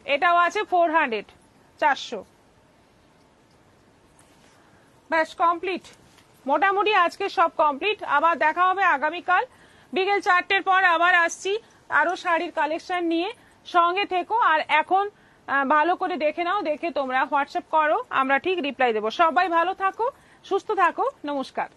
এটাও আছে 400, 400। ব্যাস কমপ্লিট, মোটামুটি আজকে সব কমপ্লিট। আবার দেখা হবে আগামীকাল বিকেল 4টের পর, আবার আসছি আরো শাড়ির কালেকশন নিয়ে, সঙ্গে থেকো। আর এখন ভালো করে দেখে নাও, দেখে তোমরা হোয়াটসঅ্যাপ করো, আমরা ঠিক রিপ্লাই দেবো। সবাই ভালো থাকো, সুস্থ থাকো, নমস্কার।